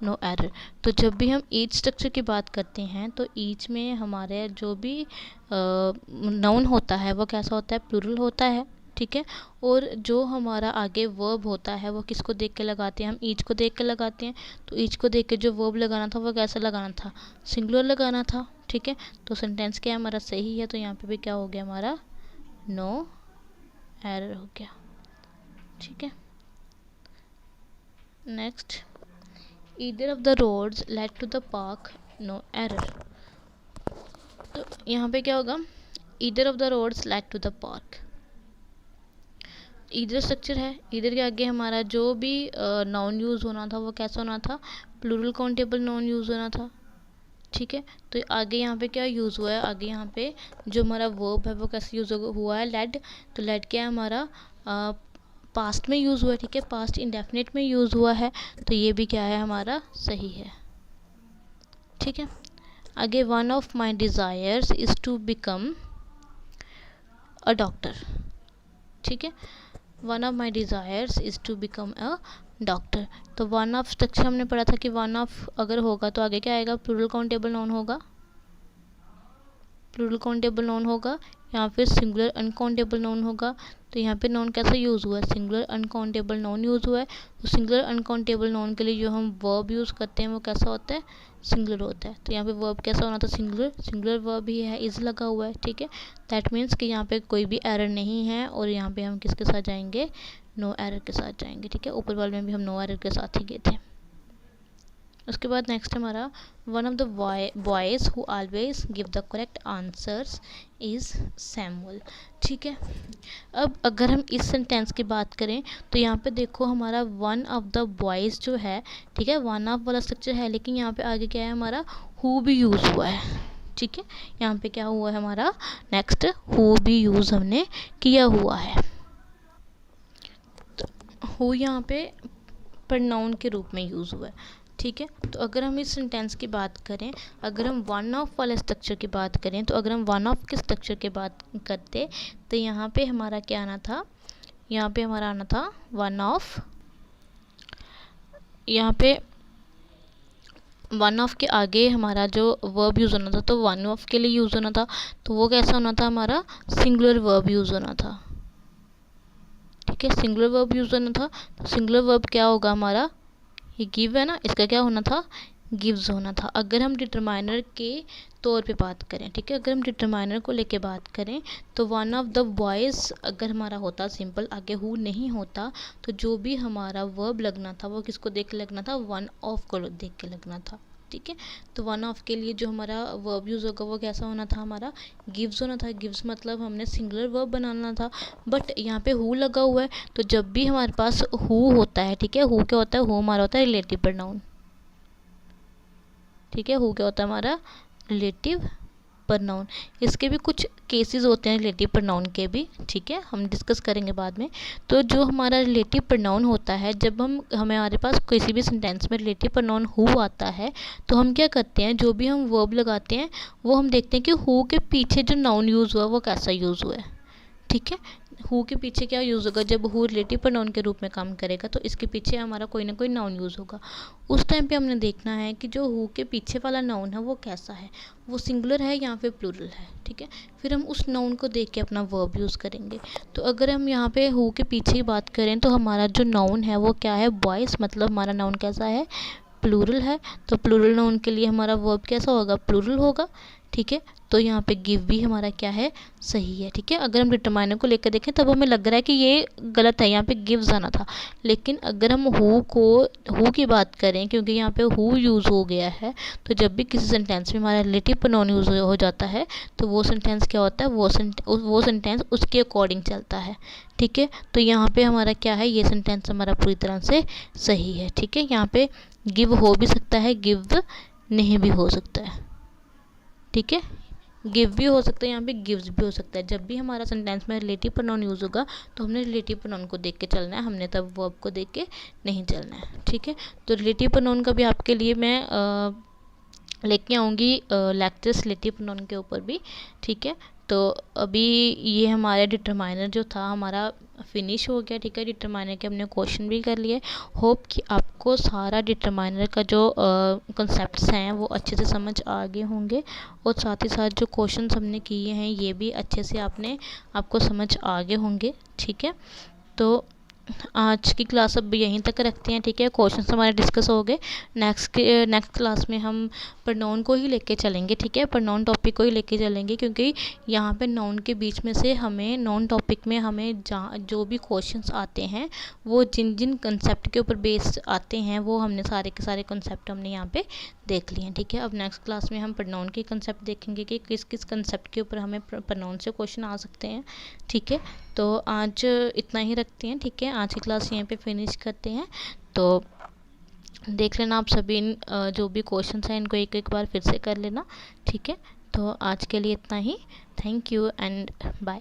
नो एरर, तो जब भी हम ईच स्ट्रक्चर की बात करते हैं तो ईच में हमारे जो भी नाउन होता है वो कैसा होता है, प्लूरल होता है। ठीक है, और जो हमारा आगे वर्ब होता है वो किसको देख के लगाते हैं, हम ईच को देख के लगाते हैं। तो ईच को देख के जो वर्ब लगाना था वो कैसा लगाना था, सिंगुलर लगाना था। ठीक है, तो सेंटेंस क्या है हमारा, सही है, तो यहाँ पे भी क्या हो गया, हमारा नो एरर हो गया। ठीक है, next, either of the roads lead to the park, no error. तो यहाँ पे क्या होगा, either of the roads lead to the park. Either structure है, ईदर के आगे हमारा जो भी नाउन यूज़ होना था वो कैसा होना था, प्लूरल काउंटेबल नाउन यूज़ होना था। ठीक है, तो आगे यहाँ पे क्या यूज़ हुआ है, आगे यहाँ पे जो हमारा वर्ब है वो कैसे यूज़ हुआ है, लेड। तो लेड क्या है हमारा, पास्ट में यूज़ हुआ है। ठीक है, पास्ट इंडेफिनिट में यूज़ हुआ है, तो ये भी क्या है हमारा, सही है। ठीक है, आगे, one of my desires is to become a doctor. ठीक है, one of my desires is to become a doctor. तो वन ऑफ स्ट्रक्चर हमने पढ़ा था कि वन ऑफ अगर होगा तो आगे क्या आएगा, प्लूरल काउंटेबल नाउन होगा, प्लूरल काउंटेबल नाउन होगा, या फिर सिंगुलर अनकाउंटेबल नाउन होगा। तो यहाँ पे नाउन कैसा यूज़ हुआ है, सिंगुलर अनकाउंटेबल नाउन यूज़ हुआ है। तो सिंगुलर अनकाउंटेबल नाउन के लिए जो हम वर्ब यूज़ करते हैं वो कैसा होता है, सिंगुलर होता है। तो यहाँ पे वर्ब कैसा होना था, सिंगुलर, सिंगुलर वर्ब ही है, इज लगा हुआ है। ठीक है, दैट मीन्स कि यहाँ पे कोई भी एरर नहीं है, और यहाँ पे हम किसके साथ जाएंगे, नो एरर के साथ जाएंगे। ठीक है, ऊपर वाले में भी हम नो एरर के साथ ही गए थे। उसके बाद नेक्स्ट हमारा, one of the boys who always give the correct answers is Samuel. ठीक है, अब अगर हम इस सेंटेंस की बात करें तो यहाँ पे देखो हमारा वन ऑफ द बॉयज़ जो है, ठीक है, वन ऑफ वाला स्ट्रक्चर है, लेकिन यहाँ पे आगे क्या है हमारा, हु भी यूज़ हुआ है। ठीक है, यहाँ पे क्या हुआ है हमारा, नेक्स्ट हु भी यूज़ हमने किया हुआ है। तो हु यहाँ पे प्रोनाउन के रूप में यूज़ हुआ है। ठीक है, तो अगर हम इस सेंटेंस की बात करें, अगर हम वन ऑफ वाले स्ट्रक्चर की बात करें, तो अगर हम वन ऑफ के स्ट्रक्चर की बात करते तो यहाँ पे हमारा क्या आना था, यहाँ पे हमारा आना था वन ऑफ, यहाँ पे वन ऑफ के आगे हमारा जो वर्ब यूज़ होना था, तो वन ऑफ के लिए यूज़ होना था, तो वो कैसा होना था, हमारा सिंगुलर वर्ब यूज़ होना था। ठीक है, सिंगुलर वर्ब यूज़ होना था, तो सिंगुलर वर्ब क्या होगा हमारा, ये गिव है ना, इसका क्या होना था, गिव्स होना था। अगर हम डिटरमाइनर के तौर पे बात करें, ठीक है, अगर हम डिटरमाइनर को लेके बात करें तो वन ऑफ द बॉयज़ अगर हमारा होता सिंपल, आगे हु नहीं होता, तो जो भी हमारा वर्ब लगना था वो किसको देख के लगना था, वन ऑफ को देख के लगना था। ठीक है, तो वन ऑफ के लिए जो हमारा वर्ब यूज़ होगा वो कैसा होना था, हमारा गिव्स होना था। गिव्स मतलब हमने सिंगुलर वर्ब बनाना था, बट यहाँ पे हु लगा हुआ है, तो जब भी हमारे पास हु होता है, ठीक है, हु क्या होता है, हु हमारा होता है रिलेटिव प्रोनाउन। ठीक है, हु क्या होता है हमारा, रिलेटिव pronoun, इसके भी कुछ केसेस होते हैं रिलेटिव pronoun के भी, ठीक है, हम डिस्कस करेंगे बाद में। तो जो हमारा रिलेटिव pronoun होता है, जब हमारे पास किसी भी सेंटेंस में रिलेटिव pronoun हु आता है तो हम क्या करते हैं, जो भी हम वर्ब लगाते हैं वो हम देखते हैं कि हु के पीछे जो नाउन यूज़ हुआ वो कैसा यूज़ हुआ है, ठीक है। हु के पीछे क्या यूज़ होगा, जब हु रिलेटिव प्रोनाउन के रूप में काम करेगा तो इसके पीछे हमारा कोई ना कोई नाउन यूज़ होगा। उस टाइम पे हमने देखना है कि जो हु के पीछे वाला नाउन है वो कैसा है, वो सिंगुलर है या फिर प्लूरल है, ठीक है। फिर हम उस नाउन को देख के अपना वर्ब यूज़ करेंगे। तो अगर हम यहाँ पे हु के पीछे ही बात करें तो हमारा जो नाउन है वो क्या है, बॉयज़, मतलब हमारा नाउन कैसा है, प्लूरल है। तो प्लूरल नाउन के लिए हमारा वर्ब कैसा होगा, प्लूरल होगा, ठीक है। तो यहाँ पे गिव भी हमारा क्या है, सही है, ठीक है। अगर हम डिटरमाइनर को लेकर देखें तब हमें लग रहा है कि ये गलत है, यहाँ पे गिव्स आना था। लेकिन अगर हम हु की बात करें, क्योंकि यहाँ पे हु यूज़ हो गया है, तो जब भी किसी सेंटेंस में हमारा रिलेटिव प्रोनाउन यूज़ हो जाता है तो वो सेंटेंस क्या होता है, वो सेंटेंस उसके अकॉर्डिंग चलता है, ठीक है। तो यहाँ पे हमारा क्या है, ये सेंटेंस हमारा पूरी तरह से सही है, ठीक है। यहाँ पे गिव हो भी सकता है, गिव नहीं भी हो सकता है, ठीक है। गिव भी हो सकता है, यहाँ पे गिव्स भी हो सकता है। जब भी हमारा सेंटेंस में रिलेटिव प्रोनाउन यूज़ होगा तो हमने रिलेटिव प्रोनाउन को देख के चलना है, हमने तब वर्ब को देख के नहीं चलना है, ठीक है। तो रिलेटिव प्रोनाउन का भी आपके लिए मैं लेके आऊँगी लेक्चर्स रिलेटिव प्रोनाउन के ऊपर भी, ठीक है। तो अभी ये हमारा डिटरमाइनर जो था हमारा फिनिश हो गया, ठीक है। डिटरमाइनर के हमने क्वेश्चन भी कर लिए। होप कि आपको सारा डिटरमाइनर का जो कॉन्सेप्ट्स हैं वो अच्छे से समझ आ गए होंगे, और साथ ही साथ जो क्वेश्चंस हमने किए हैं ये भी अच्छे से आपको समझ आ गए होंगे, ठीक है। तो आज की क्लास अब यहीं तक रखते हैं, ठीक है। क्वेश्चंस हमारे डिस्कस हो गए। नेक्स्ट क्लास में हम प्रोनाउन को ही लेके चलेंगे, ठीक है। प्रोनाउन टॉपिक को ही लेके चलेंगे, क्योंकि यहाँ पे नाउन के बीच में से हमें नाउन टॉपिक में हमें जो भी क्वेश्चंस आते हैं वो जिन जिन कंसेप्ट के ऊपर बेस्ड आते हैं वो हमने सारे के सारे कंसेप्ट हमने यहाँ पे देख लिए हैं, ठीक है। अब नेक्स्ट क्लास में हम प्रोनाउन के कंसेप्ट देखेंगे कि किस किस कंसेप्ट के ऊपर हमें प्रोनाउन से क्वेश्चन आ सकते हैं, ठीक है। तो आज इतना ही रखते हैं, ठीक है। आज की क्लास यहीं पे फिनिश करते हैं। तो देख लेना आप सभी जो भी क्वेश्चंस हैं इनको एक एक बार फिर से कर लेना, ठीक है। तो आज के लिए इतना ही। Thank you and bye.